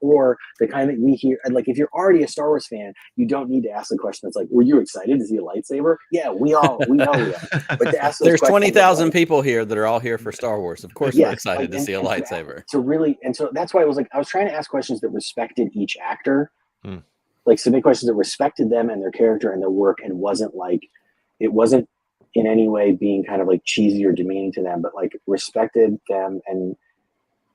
Or the kind that we hear, like if you're already a Star Wars fan, you don't need to ask the question that's like, were you excited to see a lightsaber? Yeah, we know we are. But to ask there's 20,000 people here that are all here for Star Wars. Of course, we're excited to see a lightsaber. So that's why it was like, I was trying to ask questions that respected each actor. Like submit questions that respected them and their character and their work, and it wasn't in any way being kind of like cheesy or demeaning to them, but like respected them and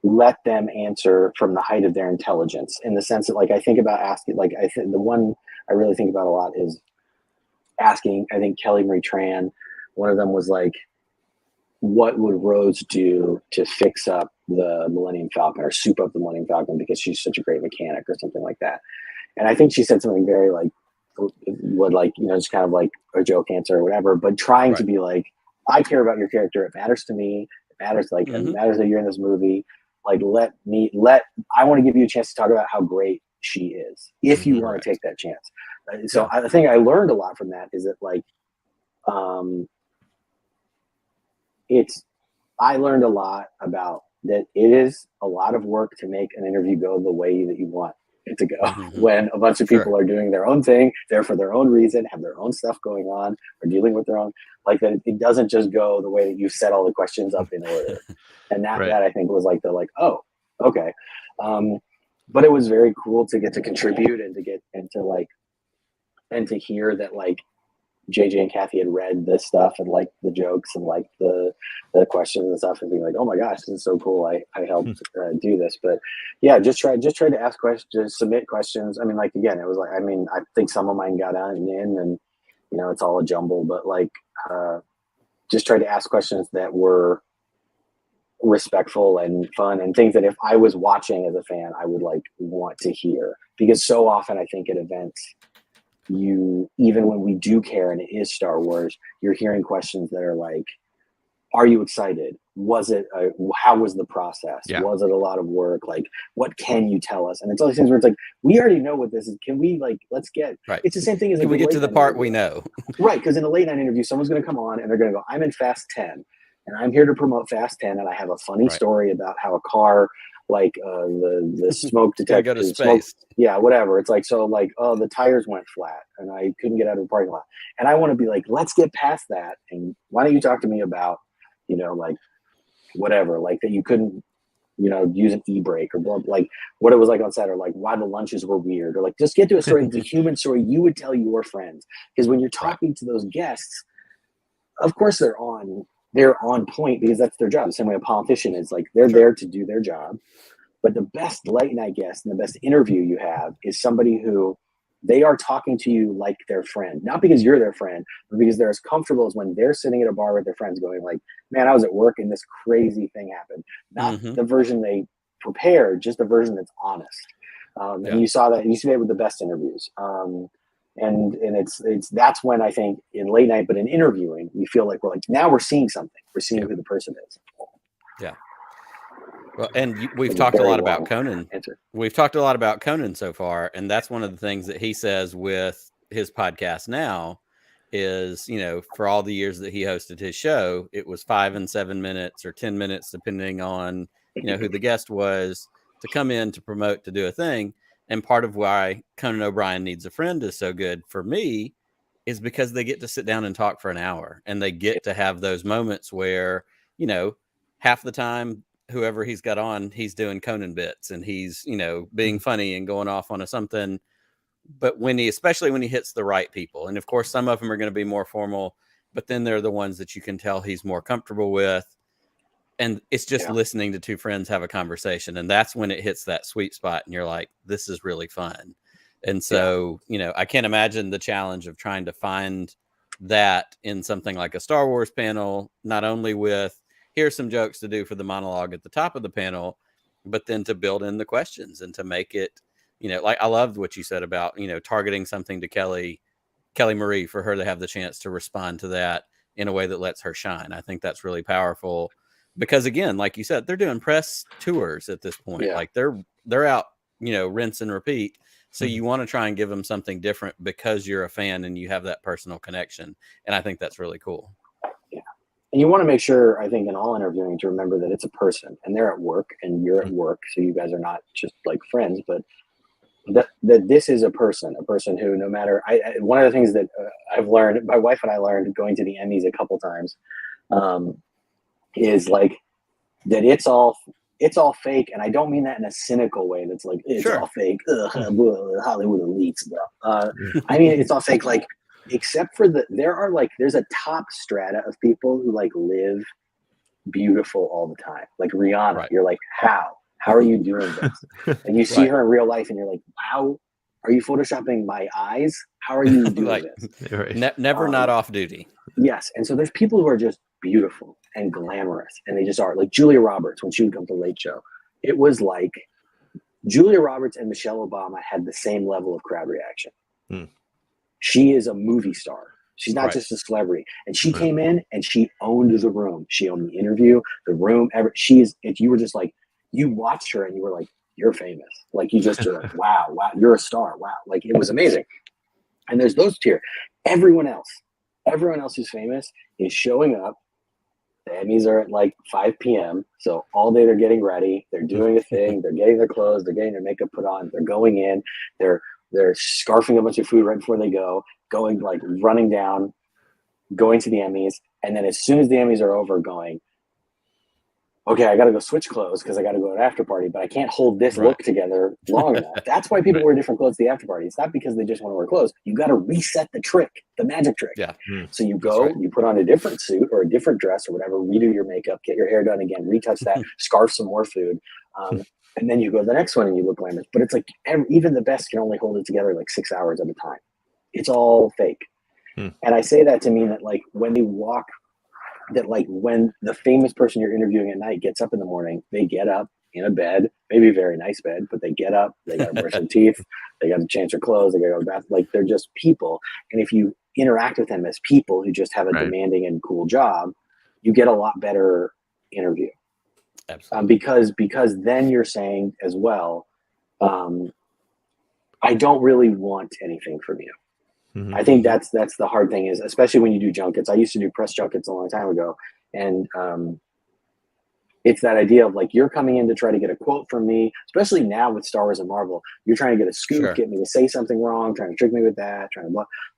let them answer from the height of their intelligence, in the sense that like I think about asking, like I think the one I really think about a lot is asking, I think Kelly Marie Tran, one of them was like, what would Rose do to fix up the Millennium Falcon or soup up the Millennium Falcon because she's such a great mechanic or something like that. And I think she said something very like, just kind of like a joke answer or whatever, but trying to be like, I care about your character. It matters to me. It matters it matters that you're in this movie. Like, I want to give you a chance to talk about how great she is, if you want to take that chance. So I think I learned a lot from that is that like, I learned a lot about that. It is a lot of work to make an interview go the way that you want it to go when a bunch of people are doing their own thing, there for their own reason, have their own stuff going on, or dealing with their own, like that. It doesn't just go the way that you set all the questions up in order. And that I think was like, oh, okay. but it was very cool to get to contribute and to hear that like JJ and Kathy had read this stuff and like the jokes and like the questions and stuff and being like, oh my gosh, this is so cool. I helped do this. But yeah, just try to ask questions, submit questions. I mean, like, again, it was like, I mean, I think some of mine got on in and, you know, it's all a jumble, but like, just try to ask questions that were respectful and fun and things that if I was watching as a fan, I would like want to hear, because so often I think at events, even when we do care and it is Star Wars, you're hearing questions that are like, are you excited? Was it how was the process? Yeah. Was it a lot of work? Like, what can you tell us? And it's all these things where it's like, we already know what this is. Can we like, let's get right. It's the same thing as can we get to the part we know? Right, because in a late night interview, someone's going to come on and they're going to go, I'm in Fast 10 and I'm here to promote Fast 10 and I have a funny story about how a car like the smoke detector go to space. Yeah, whatever. It's like, so like, oh, the tires went flat and I couldn't get out of the parking lot. And I want to be like, let's get past that. And why don't you talk to me about, you know, like whatever, like that you couldn't, you know, use an e-brake or blah, like what it was like on set, or like why the lunches were weird, or like just get to a story, the human story you would tell your friends. Because when you're talking to those guests, of course they're on point because that's their job. The same way a politician is, like they're there to do their job. But the best late night guest and the best interview you have is somebody who they are talking to you like their friend, not because you're their friend, but because they're as comfortable as when they're sitting at a bar with their friends going like, man, I was at work and this crazy thing happened. Not the version they prepared, just the version that's honest. And you saw that, you see that with the best interviews. And it's that's when I think in late night, but in interviewing, we feel like we're like, now we're seeing something. We're seeing who the person is. Yeah. Well, and we've talked a lot about Conan. We've talked a lot about Conan so far, and that's one of the things that he says with his podcast now is, you know, for all the years that he hosted his show, it was 5 and 7 minutes or 10 minutes, depending on, you know, who the guest was, to come in, to promote, to do a thing. And part of why Conan O'Brien Needs a Friend is so good for me is because they get to sit down and talk for an hour, and they get to have those moments where, you know, half the time, whoever he's got on, he's doing Conan bits and he's, you know, being funny and going off on a something. But especially when he hits the right people, and of course, some of them are going to be more formal, but then they're the ones that you can tell he's more comfortable with. And it's just listening to two friends have a conversation. And that's when it hits that sweet spot. And you're like, this is really fun. And so, you know, I can't imagine the challenge of trying to find that in something like a Star Wars panel, not only with, here's some jokes to do for the monologue at the top of the panel, but then to build in the questions and to make it, you know, like I loved what you said about, you know, targeting something to Kelly Marie for her to have the chance to respond to that in a way that lets her shine. I think that's really powerful because, again, like you said, they're doing press tours at this point. Like they're out, you know, rinse and repeat. So you want to try and give them something different because you're a fan and you have that personal connection. And I think that's really cool. And you want to make sure, I think, in all interviewing to remember that it's a person and they're at work and you're at work. So you guys are not just like friends, but that this is a person who, no matter, one of the things that I've learned, my wife and I learned going to the Emmys a couple times, is like that it's all fake. And I don't mean that in a cynical way. That's like, it's all fake. Hollywood elites, bro. I mean, it's all fake. Like, except for there's a top strata of people who like live beautiful all the time. Like Rihanna, you're like, how are you doing this? And you see her in real life and you're like, wow, are you photoshopping my eyes? How are you doing this? Never not off duty. Yes. And so there's people who are just beautiful and glamorous, and they just are. Like Julia Roberts, when she would come to Late Show, it was like Julia Roberts and Michelle Obama had the same level of crowd reaction. She is a movie star. She's not just a celebrity. And she came in and she owned the room. She owned the interview, the room. If you were just like, you watched her and you were like, you're famous. Like you're like, wow, you're a star. Wow. Like it was amazing. And there's those tier. Everyone else who's famous is showing up. The Emmys are at like 5 p.m. So all day they're getting ready. They're doing a thing. They're getting their clothes. They're getting their makeup put on. They're going in. They're scarfing a bunch of food right before they going like running down, going to the Emmys. And then as soon as the Emmys are over, going, okay, I got to go switch clothes because I got to go to an after party, but I can't hold this Right. look together long enough. That's why people Right. wear different clothes to the after party. It's not because they just want to wear clothes. You got to reset the trick, the magic trick. Yeah. So you That's go, right. you put on a different suit or a different dress or whatever, redo your makeup, get your hair done again, retouch that, scarf some more food. And then you go to the next one and you look glamorous. But it's like even the best can only hold it together like 6 hours at a time. It's all fake. Hmm. And I say that to mean that like when they walk, that like when the famous person you're interviewing at night gets up in the morning, they get up in a bed, maybe a very nice bed, but they get up, they got to brush their teeth, they got to change their clothes, they got to go to the bath. Like they're just people. And if you interact with them as people who just have a Right. demanding and cool job, you get a lot better interview. Absolutely. Because then you're saying as well, I don't really want anything from you. Mhm. I think that's the hard thing is, especially when you do junkets. I used to do press junkets a long time ago, and it's that idea of like you're coming in to try to get a quote from me, especially now with Star Wars and Marvel. You're trying to get a scoop, Sure. get me to say something wrong, trying to trick me with that,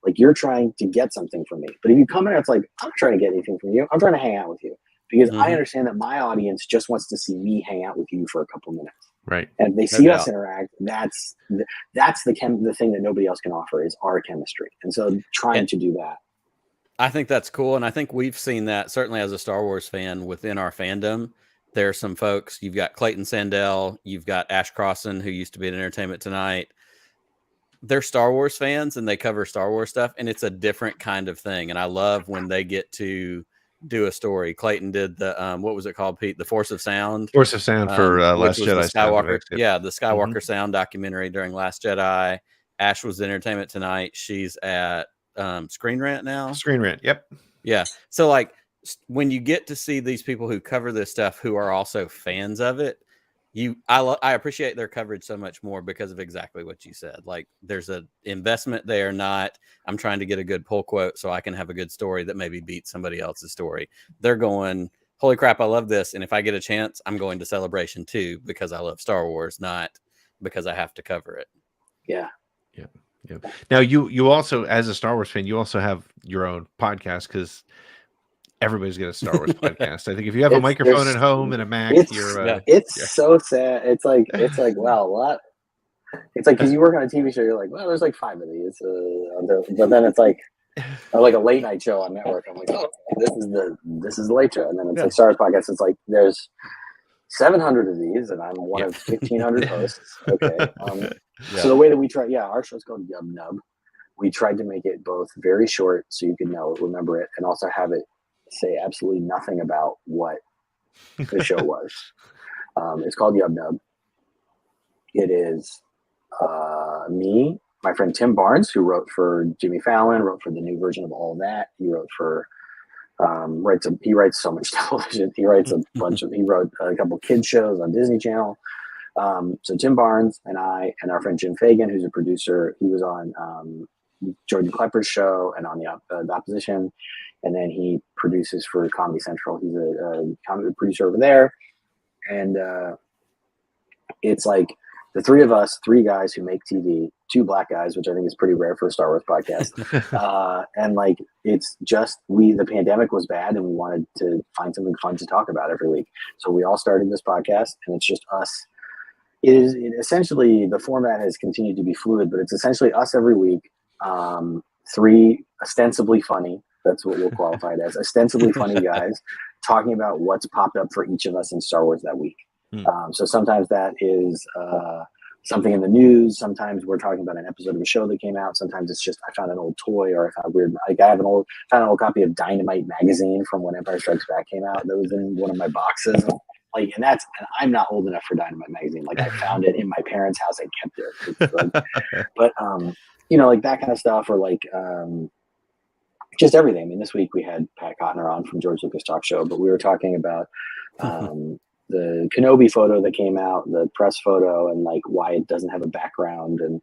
like you're trying to get something from me. But if you come in, it's like I'm not trying to get anything from you. I'm trying to hang out with you because I understand that my audience just wants to see me hang out with you for a couple minutes. Right. And if they No see us doubt. interact, that's the thing that nobody else can offer is our chemistry. And so trying to do that. I think that's cool. And I think we've seen that certainly as a Star Wars fan within our fandom. There are some folks, you've got Clayton Sandell, you've got Ash Crossan, who used to be at Entertainment Tonight. They're Star Wars fans and they cover Star Wars stuff, and it's a different kind of thing. And I love when they get to do a story. Clayton did the what was it called, Pete? The Force of Sound. Force of Sound for Which Last was the Jedi Skywalker. soundtracks, yep. Yeah, the Skywalker Sound documentary during Last Jedi. Ash was at Entertainment Tonight. She's at Screen Rant now. Screen Rant, yep. Yeah. So like when you get to see these people who cover this stuff who are also fans of it, I appreciate their coverage so much more because of exactly what you said. Like there's an investment there, not I'm trying to get a good pull quote so I can have a good story that maybe beats somebody else's story. They're going, holy crap, I love this. And if I get a chance, I'm going to Celebration too because I love Star Wars, not because I have to cover it. Yeah. Yeah. Yeah. Now you also, as a Star Wars fan, you also have your own podcast because everybody's got a Star Wars podcast. I think if you have a microphone at home and a Mac, it's so sad. It's like wow, what? It's like because you work on a TV show, you're like, well, there's like 5 of these, but then it's like a late night show on network. I'm like, oh, this is the late show, and then it's like Star Wars podcast. It's like there's 700 of these, and I'm one of 1,500 hosts. Okay. So the way that we try, our show's called Yub Nub. We tried to make it both very short so you can remember it, and also have it say absolutely nothing about what the show was. It's called Yub Nub. It is me, my friend Tim Barnes, who wrote for Jimmy Fallon, wrote for the new version of All That. He wrote for he writes so much television. He writes he wrote a couple kids shows on Disney Channel. So Tim Barnes and I and our friend Jim Fagan, who's a producer, he was on Jordan Klepper's show and on the Opposition, and then he produces for Comedy Central. He's a comedy producer over there, and it's like the three of us, 3 guys who make TV, 2 black guys, which I think is pretty rare for a Star Wars podcast. And like, it's just, the pandemic was bad and we wanted to find something fun to talk about every week. So we all started this podcast, and it's just us. Essentially, the format has continued to be fluid, but it's essentially us every week. 3 ostensibly funny, that's what we'll qualify it as, ostensibly funny guys talking about what's popped up for each of us in Star Wars that week. So sometimes that is something in the news. Sometimes we're talking about an episode of a show that came out. Sometimes it's just I found an old toy, or I found found an old copy of Dynamite magazine from when Empire Strikes Back came out that was in one of my boxes. And I'm not old enough for Dynamite magazine. Like I found it in my parents' house. I kept it. But like that kind of stuff, or like just everything. I mean, this week we had Pat Cotner on from George Lucas Talk Show, but we were talking about the Kenobi photo that came out, the press photo, and like why it doesn't have a background, and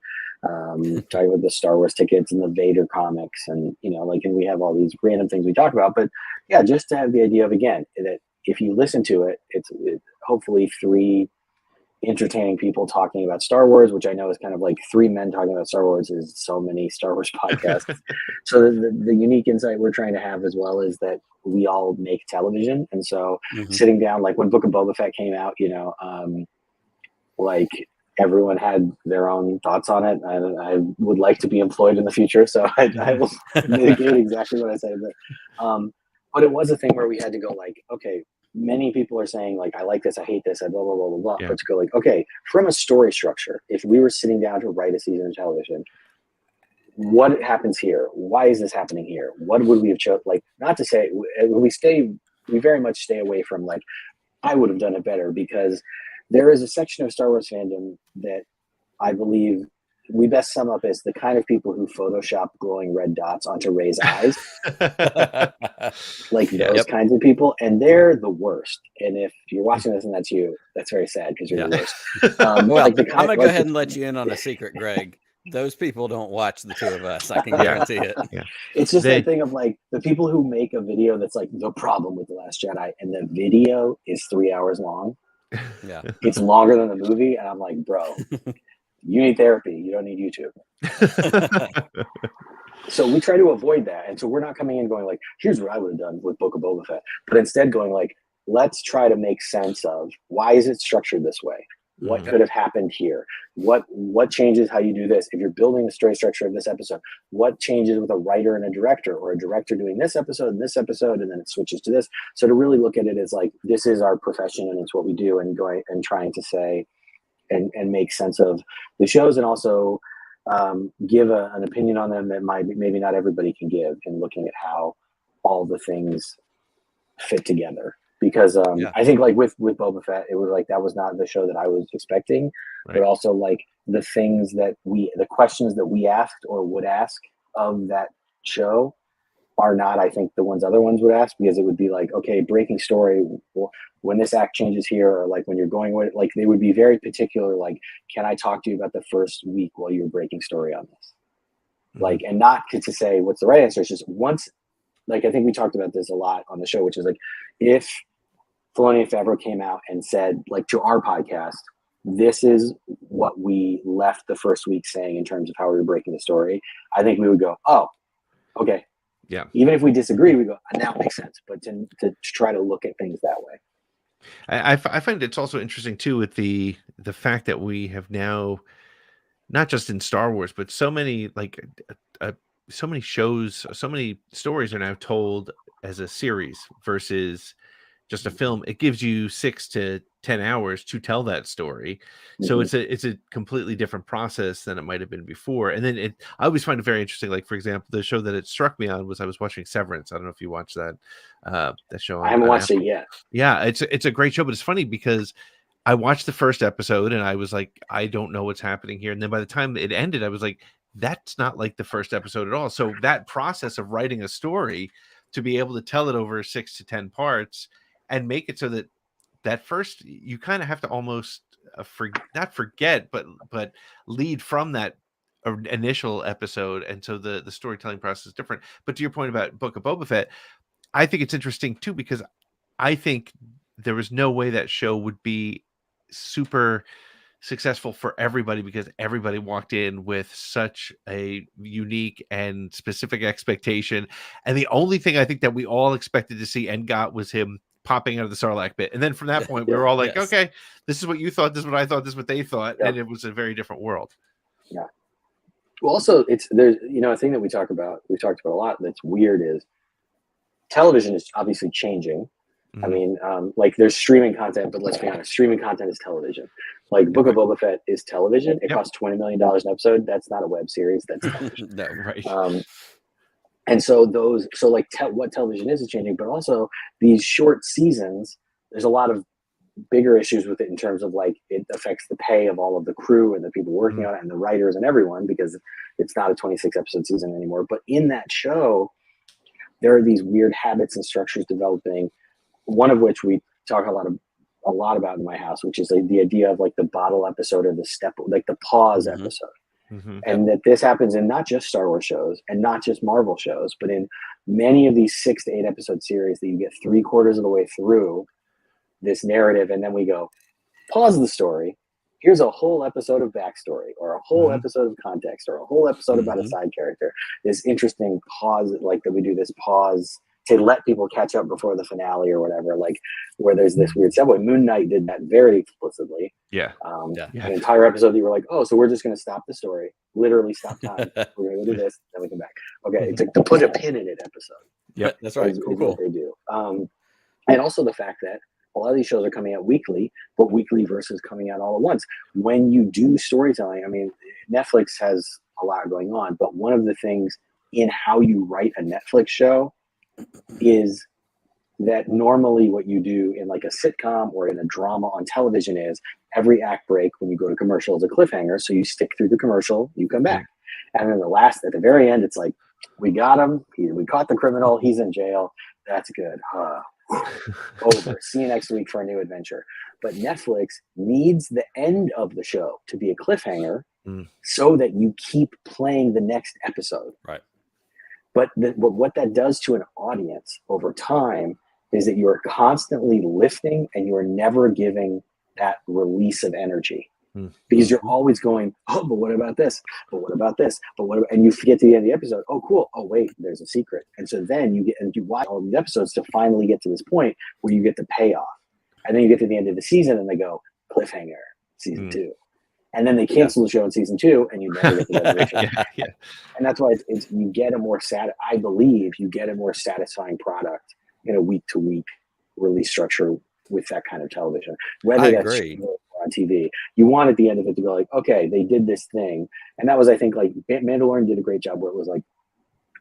talking about the Star Wars tickets and the Vader comics, and and we have all these random things we talk about. But yeah, just to have the idea of, again, that if you listen to it, it's hopefully 3 entertaining people talking about Star Wars, which I know is kind of like three men talking about Star Wars is so many Star Wars podcasts. So the unique insight we're trying to have as well is that we all make television. And so sitting down, like when Book of Boba Fett came out, you know, like everyone had their own thoughts on it. I would like to be employed in the future, so I will mitigate exactly what I said. But it was a thing where we had to go like, okay, many people are saying like, I like this, I hate this, I blah, blah, blah, blah, blah. Yeah. But to go like, okay, from a story structure, if we were sitting down to write a season of television, what happens here? Why is this happening here? What would we have chosen? Like, not to say we very much stay away from like, I would have done it better, because there is a section of Star Wars fandom that I believe we best sum up as the kind of people who Photoshop glowing red dots onto Rey's eyes. Like those kinds of people. And they're the worst. And if you're watching this and that's you, that's very sad because you're the worst. Well, like I'm going to go ahead and let you in on a secret, Greg. Those people don't watch the two of us. I can guarantee it. Yeah. It's just that thing of like the people who make a video that's like the problem with The Last Jedi, and the video is 3 hours long. Yeah. It's longer than the movie. And I'm like, bro, you need therapy. You don't need YouTube. So we try to avoid that. And so we're not coming in going like, here's what I would have done with Book of Boba Fett. But instead going like, let's try to make sense of why is it structured this way? What could have happened here? What changes how you do this? If you're building the story structure of this episode, what changes with a writer and a director, or a director doing this episode, and then it switches to this? So to really look at it as like, this is our profession and it's what we do, and going and trying to say and make sense of the shows, and also give an opinion on them that maybe not everybody can give, and looking at how all the things fit together. Because I think like with Boba Fett, it was like that was not the show that I was expecting, but also like the questions that we asked or would ask of that show are not, I think, the ones other ones would ask, because it would be like, okay, breaking story, when this act changes here, or like when you're going with, like they would be very particular, like, can I talk to you about the first week while you're breaking story on this? Like, and not to say what's the right answer. It's just once, like I think we talked about this a lot on the show, which is like, if Filoni and Favreau came out and said, like, to our podcast, this is what we left the first week saying in terms of how we were breaking the story, I think we would go, oh, okay. Yeah. Even if we disagree, we go, now it makes sense. But to try to look at things that way. I find it's also interesting too with the fact that we have now, not just in Star Wars, but so many so many shows, so many stories are now told as a series versus just a film. It gives you 6 to 10 hours to tell that story. So it's a completely different process than it might have been before. And then I always find it very interesting. Like, for example, the show that it struck me on was, I was watching Severance. I don't know if you watched that show. I haven't watched it yet. Yeah, it's a great show, but it's funny because I watched the first episode and I was like, I don't know what's happening here. And then by the time it ended, I was like, that's not like the first episode at all. So that process of writing a story to be able to tell it over 6 to 10 parts and make it so that first, you kind of have to almost not forget, but lead from that initial episode. And so the storytelling process is different. But to your point about Book of Boba Fett, I think it's interesting too, because I think there was no way that show would be super successful for everybody, because everybody walked in with such a unique and specific expectation. And the only thing I think that we all expected to see and got was him popping out of the Sarlacc pit. And then from that point, we were all like, okay, this is what you thought, this is what I thought, this is what they thought. And it was a very different world. Yeah. Well, also there's, a thing that we talked about a lot that's weird is television is obviously changing. I mean, like there's streaming content, but let's be honest, streaming content is television. Like Book of Boba Fett is television. It costs $20 million an episode. That's not a web series. That's television. No, right. And so what television is changing, but also these short seasons, there's a lot of bigger issues with it in terms of like, it affects the pay of all of the crew and the people working on it and the writers and everyone, because it's not a 26 episode season anymore. But in that show, there are these weird habits and structures developing, one of which we talk a lot about in my house, which is like the idea of like the bottle episode or the step, like the pause episode. And that this happens in not just Star Wars shows and not just Marvel shows, but in many of these 6 to 8 episode series that you get 3/4 of the way through this narrative. And then we go, pause the story. here's a whole episode of backstory, or a whole Mhm. episode of context, or a whole episode about a Mhm. side character. This interesting pause, like that we do this pause to let people catch up before the finale or whatever, like where there's this weird subway. Moon Knight did that very explicitly. Yeah. Yeah. Yeah. An entire episode you were like, oh, so we're just going to stop the story, literally stop time. We're going to do this, then we come back. Okay, it's like to put a pin in it episode. Yep. That's right. Is Cool. what they do. And also the fact that a lot of these shows are coming out weekly, but weekly versus coming out all at once. When you do storytelling, I mean, Netflix has a lot going on, but one of the things in how you write a Netflix show is that normally what you do in like a sitcom or in a drama on television is every act break when you go to commercial is a cliffhanger. So you stick through the commercial, you come back. And then at the very end, it's like, we got him. We caught the criminal. He's in jail. That's good. Over. See you next week for a new adventure. But Netflix needs the end of the show to be a cliffhanger so that you keep playing the next episode. Right. But what that does to an audience over time is that you are constantly lifting and you are never giving that release of energy. Because you're always going, oh, but what about this? But what about this? But what? And you get to the end of the episode. Oh, cool. Oh, wait, there's a secret. And so then you watch all these episodes to finally get to this point where you get the payoff. And then you get to the end of the season and they go, cliffhanger, season 2. And then they cancel the show in season 2 and you never get the resolution. Yeah. And that's why it's you get a more I believe you get a more satisfying product in a week to week release structure with that kind of television. Whether I that's agree. on TV, you want at the end of it to go like, okay, they did this thing. And that was, I think, like Mandalorian did a great job where it was like,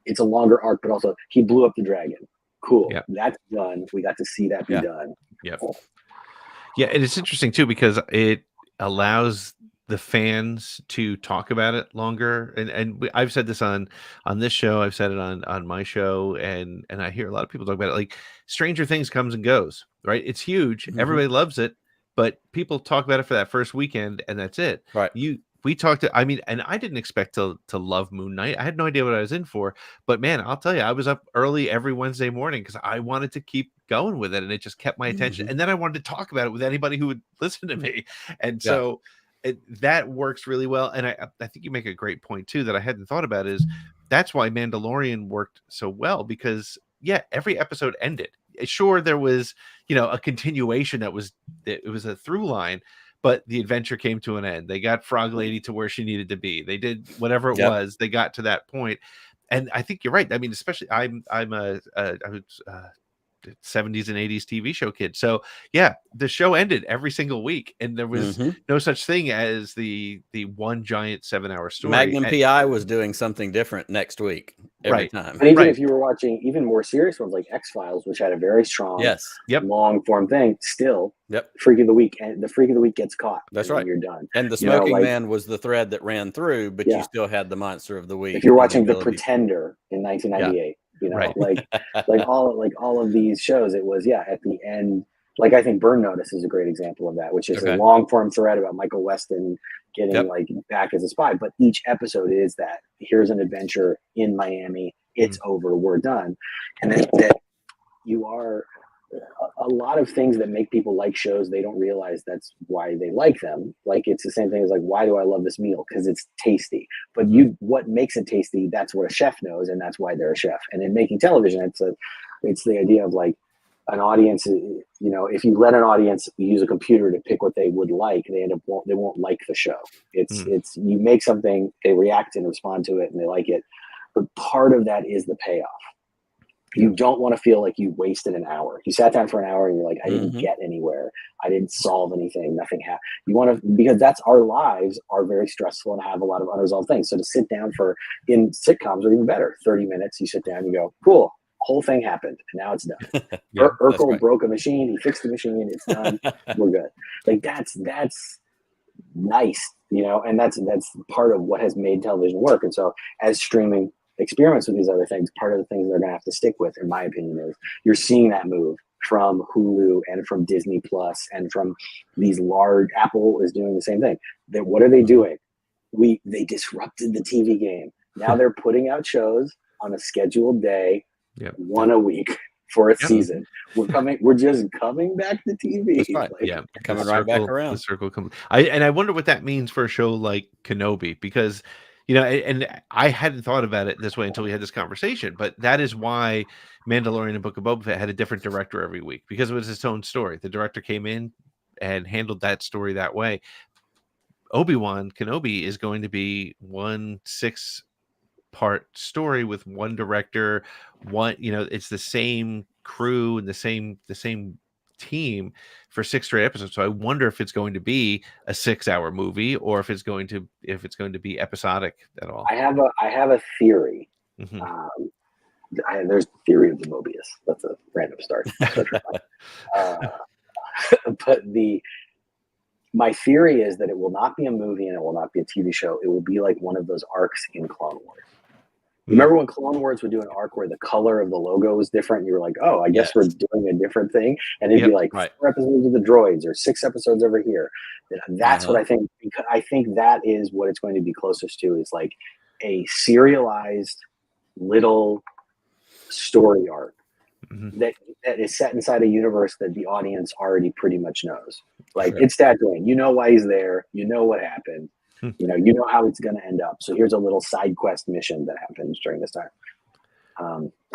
it's a longer arc, but also he blew up the dragon. Cool. Yep. That's done. We got to see that be done. Yep. Yeah. And it's interesting too, because it allows the fans to talk about it longer. And I've said this on this show, I've said it on my show, and I hear a lot of people talk about it. Like Stranger Things comes and goes, right? It's huge. Everybody loves it, but people talk about it for that first weekend and that's it. Right. We talked to, I mean, and I didn't expect to love Moon Knight. I had no idea what I was in for, but man, I'll tell you, I was up early every Wednesday morning because I wanted to keep going with it, and it just kept my attention. And then I wanted to talk about it with anybody who would listen to me. And so that works really well. And I think you make a great point too that I hadn't thought about, is that's why Mandalorian worked so well, because every episode ended. Sure, there was, a continuation it was a through line, but the adventure came to an end. They got Frog Lady to where she needed to be. They did whatever it was. They got to that point. And I think you're right. I mean, especially I was 70s and 80s TV show kid. So the show ended every single week, and there was no such thing as the one giant 7-hour story. Magnum PI was doing something different next week every time. And even if you were watching even more serious ones like X-Files, which had a very strong long form thing, still Freak of the Week, and the Freak of the Week gets caught. That's right. You're done. And the Smoking Man was the thread that ran through, but you still had the Monster of the Week. If you're watching The Pretender in 1998, like all of these shows, it was at the end. Like I think Burn Notice is a great example of that, which is a long form thread about Michael Weston getting like back as a spy. But each episode is that here's an adventure in Miami. It's over. We're done. And that you are a lot of things that make people like shows. They don't realize that's why they like them. Like it's the same thing as like, why do I love this meal? Because it's tasty. But what makes it tasty? That's what a chef knows, and that's why they're a chef. And in making television, it's the idea of like an audience. If you let an audience use a computer to pick what they would like, they won't like the show. It's you make something, they react and respond to it, and they like it. But part of that is the payoff. You don't want to feel like you wasted an hour. You sat down for an hour and you're like, I didn't get anywhere. I didn't solve anything. Nothing happened. You want to, because that's our lives are very stressful and have a lot of unresolved things. So to sit down in sitcoms are even better. 30 minutes, you sit down, you go, cool. Whole thing happened. And now it's done. Urkel broke a machine. He fixed the machine. It's done. We're good. Like that's nice, and that's part of what has made television work. And so as streaming experiments with these other things, part of the things they're going to have to stick with, in my opinion, is you're seeing that move from Hulu and from Disney Plus and from these large. Apple is doing the same thing. What are they doing? They disrupted the TV game. Now they're putting out shows on a scheduled day, one a week for a Yep. season. We're just coming back to TV. That's right. Like, Yeah, Coming the right back circle- around. The circle comes. I wonder what that means for a show like Kenobi, because and I hadn't thought about it this way until we had this conversation. But that is why Mandalorian and Book of Boba Fett had a different director every week, because it was its own story. The director came in and handled that story that way. Obi-Wan Kenobi is going to be 1 6-part story with one director. It's the same crew and the same team for 6 straight episodes. So I wonder if it's going to be a 6-hour movie, or if it's going to be episodic at all. I have a theory. Mhm. There's the theory of the Mobius. That's a random start. But my theory is that it will not be a movie and it will not be a TV show. It will be like one of those arcs in Clone Wars. You remember when Clone Wars would do an arc where the color of the logo was different? And you were like, oh, I guess we're doing a different thing. And it'd be like 4 episodes of the droids or 6 episodes over here. That's what I think. Because I think that is what it's going to be closest to, is like a serialized little story arc that is set inside a universe that the audience already pretty much knows. Like, it's Tatooine. You know why he's there. You know what happened. You know how it's going to end up. So here's a little side quest mission that happens during this time.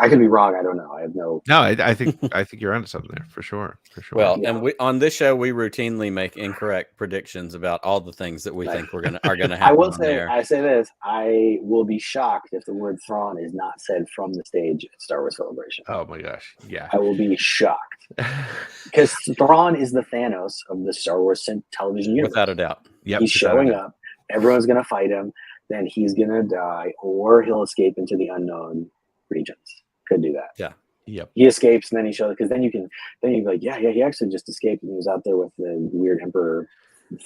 I could be wrong. I don't know. I have no. No, I think you're onto something there for sure. Well, and on this show, we routinely make incorrect predictions about all the things that we think are gonna happen. I say this: I will be shocked if the word Thrawn is not said from the stage at Star Wars Celebration. Oh my gosh, yeah, I will be shocked, because Thrawn is the Thanos of the Star Wars television universe, without a doubt. Yep, he's showing up. Everyone's gonna fight him. Then he's gonna die, or he'll escape into the unknown regions. Could do that. Yeah. Yep. He escapes, and then he shows, because then you can be like, yeah, he actually just escaped, and he was out there with the weird emperor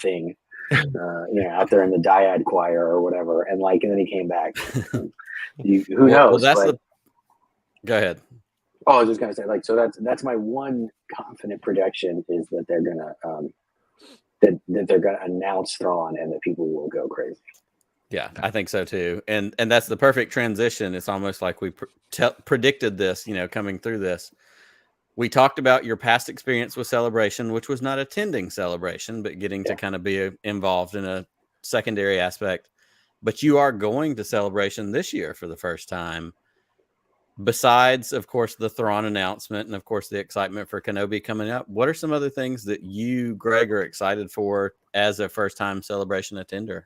thing, out there in the dyad choir or whatever, and then he came back. Who knows? Well, go ahead. Oh, I was just gonna say, so that's my one confident prediction, is that they're gonna that they're gonna announce Thrawn and that people will go crazy. Yeah, I think so too, and that's the perfect transition. It's almost like we predicted this, coming through this. We talked about your past experience with Celebration, which was not attending Celebration, but getting to kind of be involved in a secondary aspect. But you are going to Celebration this year for the first time. Besides, of course, the Thrawn announcement and, of course, the excitement for Kenobi coming up, what are some other things that you, Greg, are excited for as a first-time Celebration attendee?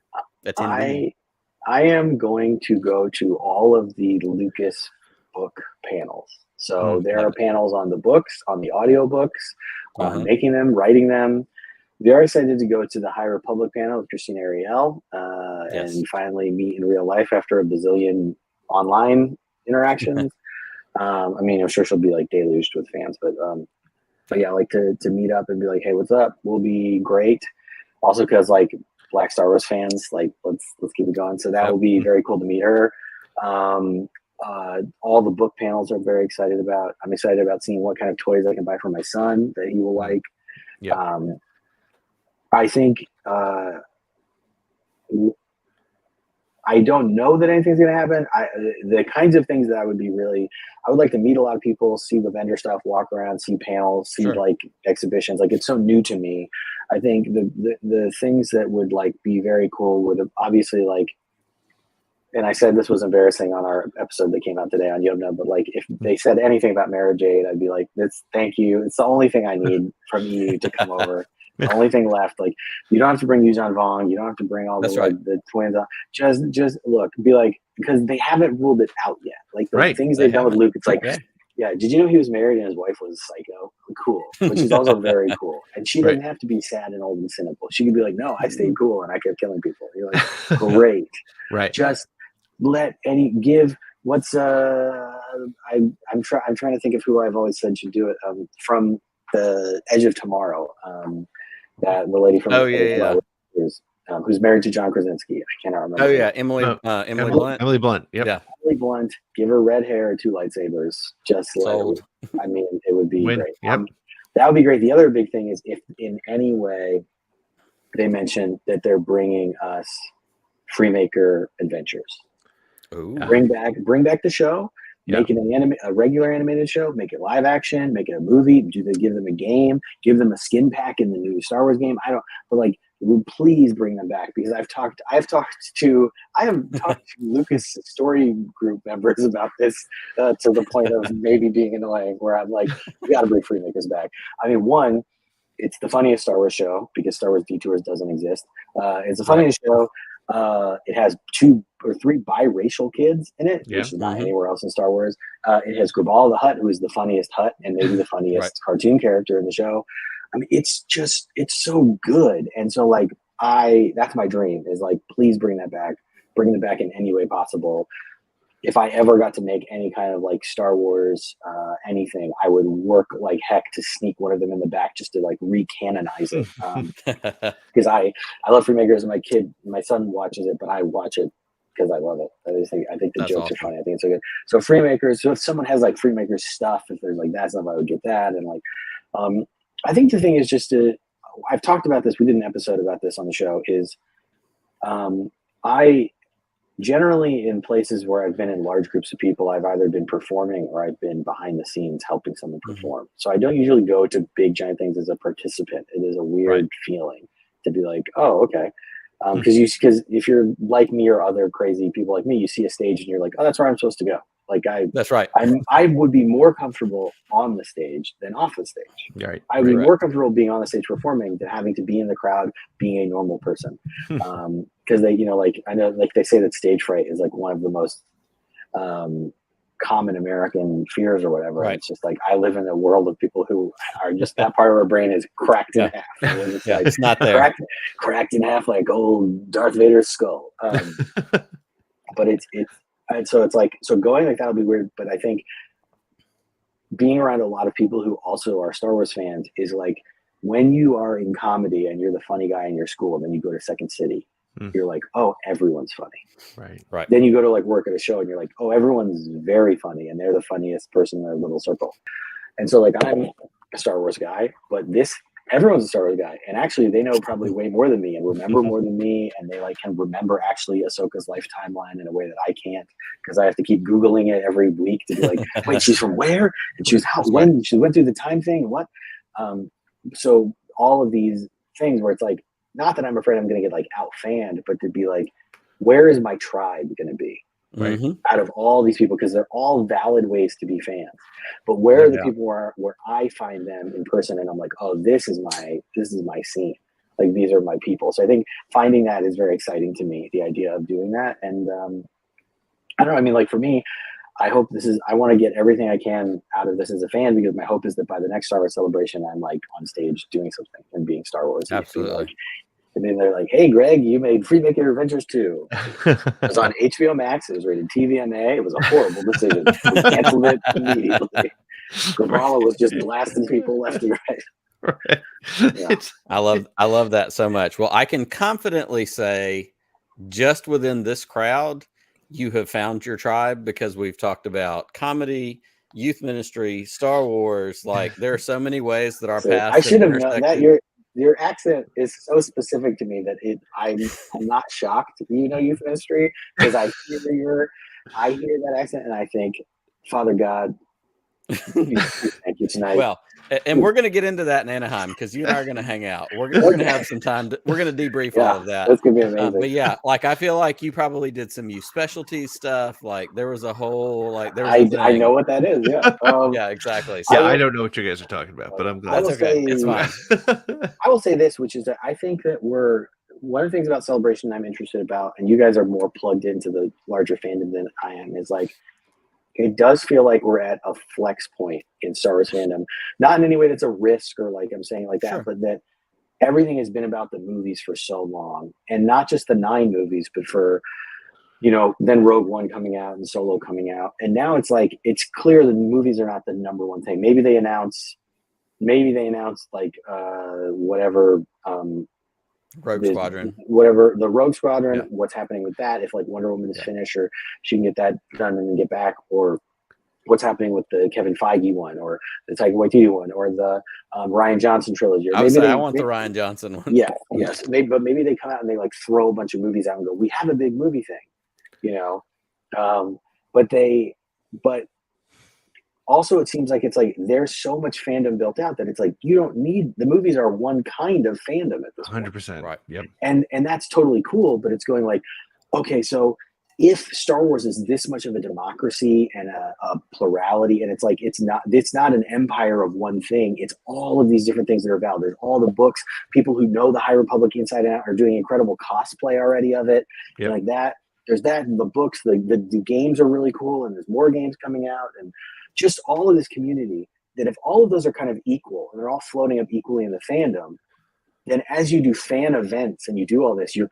I am going to go to all of the Lucas book panels. So there are panels on the books, on the audio books, on making them, writing them. Very excited to go to the High Republic panel with Christina Ariel and finally meet in real life after a bazillion online interactions. I'm sure she'll be like deluged with fans, but yeah, I like to meet up and be like, hey, what's up? We'll be great. Also, because Black Star Wars fans, let's keep it going. So that will be very cool to meet her. All the book panels are very excited about. I'm excited about seeing what kind of toys I can buy for my son that he will like. Yeah. I think I don't know that anything's going to happen. The kinds of things that I would like to meet a lot of people, see the vendor stuff, walk around, see panels, see exhibitions. It's so new to me. I think the things that would be very cool would obviously and I said this was embarrassing on our episode that came out today on Yomna, but if they said anything about Mara Jade, I'd be like, thank you. It's the only thing I need from you to come over. The only thing left. You don't have to bring Yuuzhan Vong. You don't have to bring all the twins on. Just look, be because they haven't ruled it out yet. The things they've done with Luke, it's yeah, did you know he was married and his wife was psycho? Cool. Which is also very cool. And she doesn't have to be sad and old and cynical. She could be like, no, I stayed cool and I kept killing people. You're like, great. Right. Just what's I'm trying to think of who I've always said should do it, from the Edge of Tomorrow, that the lady from who's married to John Krasinski. I cannot remember. Oh yeah, Emily Blunt. Emily Blunt. Yep. Yeah. Emily Blunt. Give her red hair and 2 lightsabers. Just it would be great. Yep. That would be great. The other big thing is if in any way they mention that they're bringing us Freemaker Adventures. Ooh. Bring back the show. Yeah. Make it a regular animated show, make it live action, make it a movie. Do they give them a game? Give them a skin pack in the new Star Wars game? But like, please bring them back, because I have talked to Lucas story group members about this to the point of maybe being annoying, where I'm like, you got to bring Freemakers back. I mean, one, it's the funniest Star Wars show because Star Wars Detours doesn't exist. It's the funniest show. It has 2 or 3 biracial kids in it, which is not anywhere else in Star Wars. It has Grabal the Hutt, who is the funniest Hutt and maybe the funniest cartoon character in the show. I mean, it's so good. And so like, that's my dream, is like, please bring them back in any way possible. If I ever got to make any kind of like Star Wars anything, I would work like heck to sneak one of them in the back just to like recanonize it. Because I love Freemakers, and my son watches it, but I watch it because I love it. I think the That's jokes awesome. are funny. I think it's so good. So Freemakers. So if someone has like Freemakers stuff, if there's like that stuff, I would get that. And like, I think the thing is just I've talked about this. We did an episode about this on the show. Is I generally, in places where I've been in large groups of people, I've either been performing or I've been behind the scenes helping someone perform. So I don't usually go to big giant things as a participant. It is a weird feeling to be like, oh, okay. Because if you're like me or other crazy people like me, you see a stage and you're like, oh, that's where I'm supposed to go. Like that's right. I would be more comfortable on the stage than off the stage. Right. I would be more comfortable being on the stage performing than having to be in the crowd being a normal person. Because they, like, I know, like they say that stage fright is like one of the most common American fears or whatever. Right. It's just like, I live in a world of people who are just, that part of our brain is cracked in half. And it's like, it's not there. Cracked in half like old Darth Vader's skull. But so it's like, so going like that would be weird. But I think being around a lot of people who also are Star Wars fans is like, when you are in comedy and you're the funny guy in your school, and then you go to Second City, you're like, oh, everyone's funny. Right. Then you go to like work at a show and you're like, oh, everyone's very funny and they're the funniest person in their little circle. And so like, I'm a Star Wars guy, but everyone's a Star Wars guy, and actually they know probably way more than me and remember more than me, and they like can remember actually Ahsoka's life timeline in a way that I can't, because I have to keep Googling it every week to be like, wait, she's from where? And she was when she went through the time thing and what? So all of these things where it's like, not that I'm afraid I'm going to get like out fanned, but to be like, where is my tribe going to be? Right. Out of all these people, because they're all valid ways to be fans, but where are the people where I find them in person and I'm like, oh, this is my scene, like these are my people. So I think finding that is very exciting to me, the idea of doing that. And I don't know, I mean, like for me, I hope I want to get everything I can out of this as a fan, because my hope is that by the next Star Wars celebration, I'm like on stage doing something and being Star Wars. Absolutely. And then they're like, hey, Greg, you made Freemaker Adventures 2. It was on HBO Max. It was rated TVMA. It was a horrible decision. We canceled it immediately. Gabala was just blasting people left and right. Yeah. I love that so much. Well, I can confidently say, just within this crowd, you have found your tribe, because we've talked about comedy, youth ministry, Star Wars. Like, there are so many ways that our paths. I should have known that your accent is so specific to me that I'm not shocked. You know, youth ministry, because I hear that accent and I think, Father God, thank you tonight. Well, and we're going to get into that in Anaheim, because you and I are going to hang out. We're going to have some time. We're going to debrief all of that. That's going to be amazing. But yeah, like I feel like you probably did some youth specialty stuff. Like there was a whole I know what that is. Yeah. Yeah, exactly. So, I don't know what you guys are talking about, but I'm glad. That's okay. It's fine. I will say this, which is that I think that one of the things about Celebration I'm interested about, and you guys are more plugged into the larger fandom than I am, is like, it does feel like we're at a flex point in Star Wars fandom. Not in any way that's a risk or like I'm saying like that, but that everything has been about the movies for so long, and not just the 9 movies, but for, then Rogue One coming out and Solo coming out. And now it's like, it's clear the movies are not the number one thing. Maybe they announce like whatever, Rogue Squadron, whatever the Rogue Squadron, what's happening with that, if like Wonder Woman is finished, or she can get that done and then get back, or what's happening with the Kevin Feige one, or the Taika Waititi one, or the Rian Johnson trilogy. Or I want the Rian Johnson one. Yeah, yes. But maybe they come out and they like throw a bunch of movies out and go, we have a big movie thing, But also it seems like it's like there's so much fandom built out that it's like you don't need the movies are one kind of fandom at this point. 100%. Right. Yep. And that's totally cool, but it's going like, okay, so if Star Wars is this much of a democracy and a plurality, and it's like it's not an empire of one thing, it's all of these different things that are valid. There's all the books, people who know the High Republic inside out are doing incredible cosplay already of it. Yep. And like that. There's that, and the books, the games are really cool, and there's more games coming out, and just all of this community, that if all of those are kind of equal and they're all floating up equally in the fandom, then as you do fan events and you do all this, you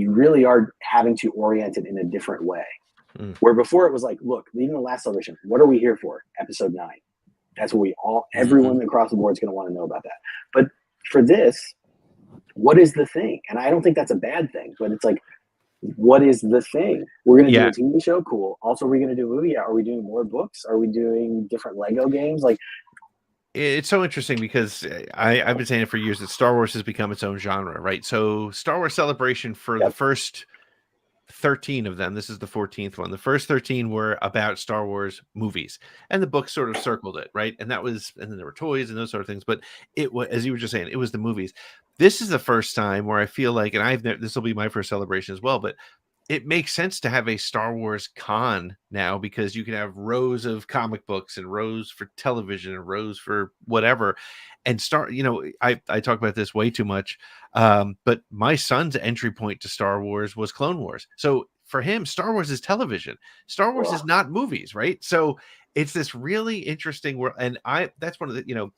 really are having to orient it in a different way. Where before it was like, look, even the last celebration, what are we here for? Episode 9. That's what everyone across the board is going to want to know about that. But for this, what is the thing? And I don't think that's a bad thing, but it's like, what is the thing? We're going to do a TV show. Cool. Also, we're going to do a movie. Yeah. Are we doing more books? Are we doing different Lego games? Like, it's so interesting because I've been saying it for years that Star Wars has become its own genre, right? So Star Wars Celebration for the first 13 of them, this is the 14th one. The first 13 were about Star Wars movies, and the book sort of circled it, right? And then there were toys and those sort of things, but it was, as you were just saying, it was the movies. This is the first time where I feel like, and this will be my first celebration as well, but it makes sense to have a Star Wars con now, because you can have rows of comic books and rows for television and rows for whatever. And I talk about this way too much. But my son's entry point to Star Wars was Clone Wars. So for him, Star Wars is television. Star Wars is not movies, right? So it's this really interesting world. And that's one of the,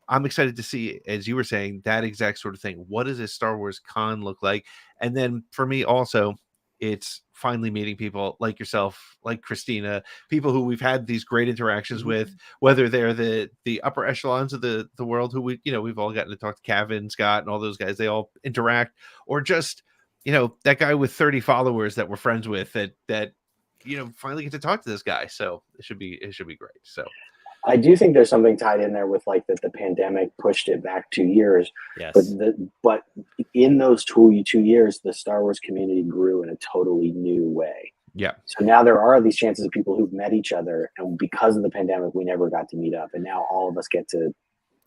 I'm excited to see, as you were saying, that exact sort of thing. What does a Star Wars con look like? And then for me also, it's finally meeting people like yourself, like Christina, people who we've had these great interactions with, whether they're the upper echelons of the world, who we've all gotten to talk to Kevin, Scott, and all those guys. They all interact, or just, that guy with 30 followers that we're friends with that finally get to talk to this guy. So it should be great. So I do think there's something tied in there with like that the pandemic pushed it back 2 years. Yes. But in those 2 years, the Star Wars community grew in a totally new way. Yeah. So now there are these chances of people who've met each other, and because of the pandemic, we never got to meet up, and now all of us get to.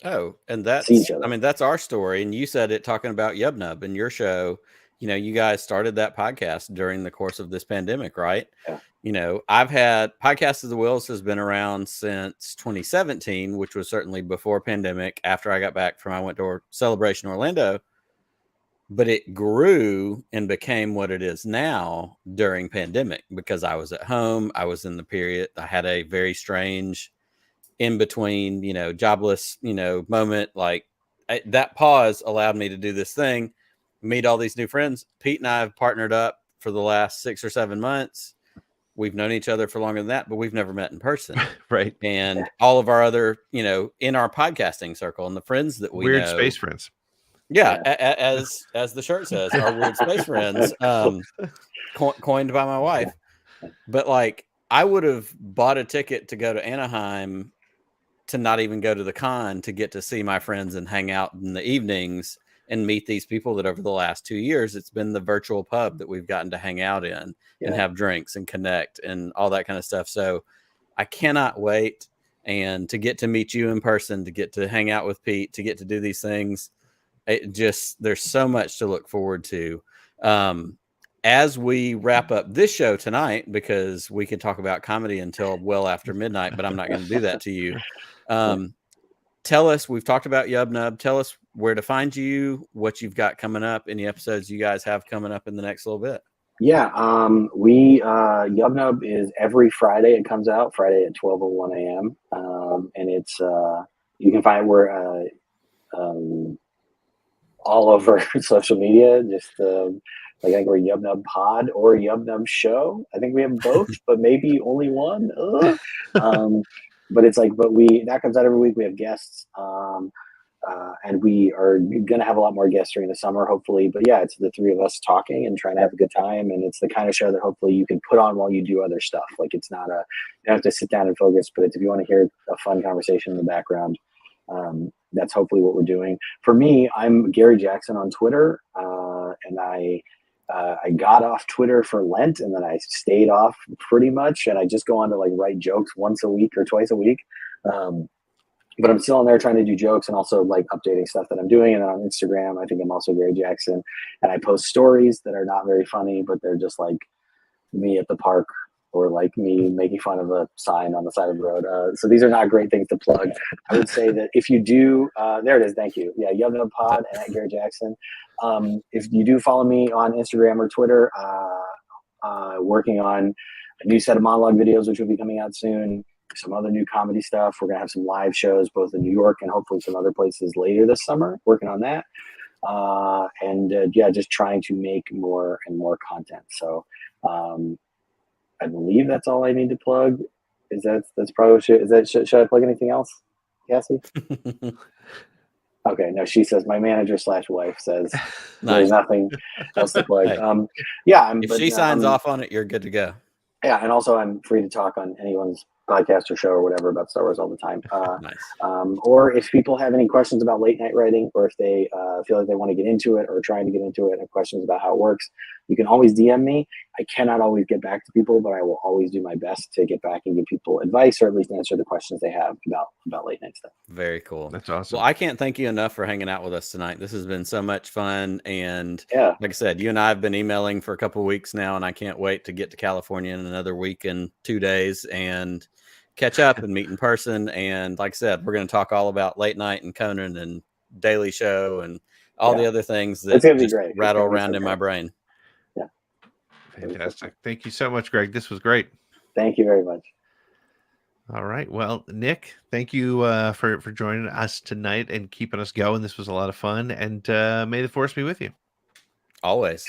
Oh, and see each other. I mean, that's our story. And you said it talking about Yub Nub in your show. You guys started that podcast during the course of this pandemic, right? Yeah. I've had Podcast of the Wills has been around since 2017, which was certainly before pandemic. After I got back I went to Celebration Orlando, but it grew and became what it is now during pandemic, because I was at home. I was in the period. I had a very strange in between, jobless, moment. Like that pause allowed me to do this thing, meet all these new friends. Pete and I have partnered up for the last 6 or 7 months. We've known each other for longer than that, but we've never met in person. Right. And all of our other, in our podcasting circle and the friends that we weird know, space friends. Yeah. As the shirt says, our weird space friends, coined by my wife. But like, I would have bought a ticket to go to Anaheim to not even go to the con to get to see my friends and hang out in the evenings and meet these people that over the last 2 years, it's been the virtual pub that we've gotten to hang out in and have drinks and connect and all that kind of stuff. So I cannot wait. And to get to meet you in person, to get to hang out with Pete, to get to do these things, there's so much to look forward to. As we wrap up this show tonight, because we could talk about comedy until well after midnight, but I'm not going to do that to you. Tell us, we've talked about Yub Nub. Tell us where to find you, what you've got coming up, any episodes you guys have coming up in the next little bit. Yeah, Yub Nub is every Friday. It comes out Friday at 12:01 a.m. And it's you can find we're all over social media. Just I think we're Yub Nub Pod or Yub Nub Show. I think we have both, but maybe only one. But it's like, that comes out every week. We have guests, and we are going to have a lot more guests during the summer, hopefully. But yeah, it's the three of us talking and trying to have a good time. And it's the kind of show that hopefully you can put on while you do other stuff. Like it's not you don't have to sit down and focus, but if you want to hear a fun conversation in the background, that's hopefully what we're doing. For me, I'm Gary Jackson on Twitter, and I I got off Twitter for Lent, and then I stayed off pretty much, and I just go on to like write jokes once a week or twice a week. But I'm still on there trying to do jokes and also like updating stuff that I'm doing. And then on Instagram, I think I'm also Greg Jackson, and I post stories that are not very funny, but they're just like me at the park or like me making fun of a sign on the side of the road. So these are not great things to plug. I would say that if you do, there it is. Thank you. Yeah, Yevno Pod and at Gary Jackson. If you do follow me on Instagram or Twitter, working on a new set of monologue videos, which will be coming out soon. Some other new comedy stuff. We're gonna have some live shows both in New York and hopefully some other places later this summer. Working on that, yeah, just trying to make more and more content. So I believe that's all I need to plug. That's probably should I plug anything else, Cassie? Okay, no. She says my manager / wife says there's nothing else to plug. Hey, yeah, if she signs off on it, you're good to go. Yeah, and also I'm free to talk on anyone's podcast or show or whatever about Star Wars all the time. Nice. Or if people have any questions about late night writing, or if they feel like they want to get into it or trying to get into it and have questions about how it works, you can always DM me. I cannot always get back to people, but I will always do my best to get back and give people advice or at least answer the questions they have about late night stuff. Very cool. That's awesome. Well, I can't thank you enough for hanging out with us tonight. This has been so much fun. And yeah, like I said, you and I have been emailing for a couple of weeks now, and I can't wait to get to California in another week and 2 days and catch up and meet in person. And like I said, we're going to talk all about late night and Conan and Daily Show and all the other things that just rattle around in my brain. Yeah. Fantastic. Thank you so much, Greg. This was great. Thank you very much. All right. Well, Nick, thank you for joining us tonight and keeping us going. This was a lot of fun, and may the force be with you. Always.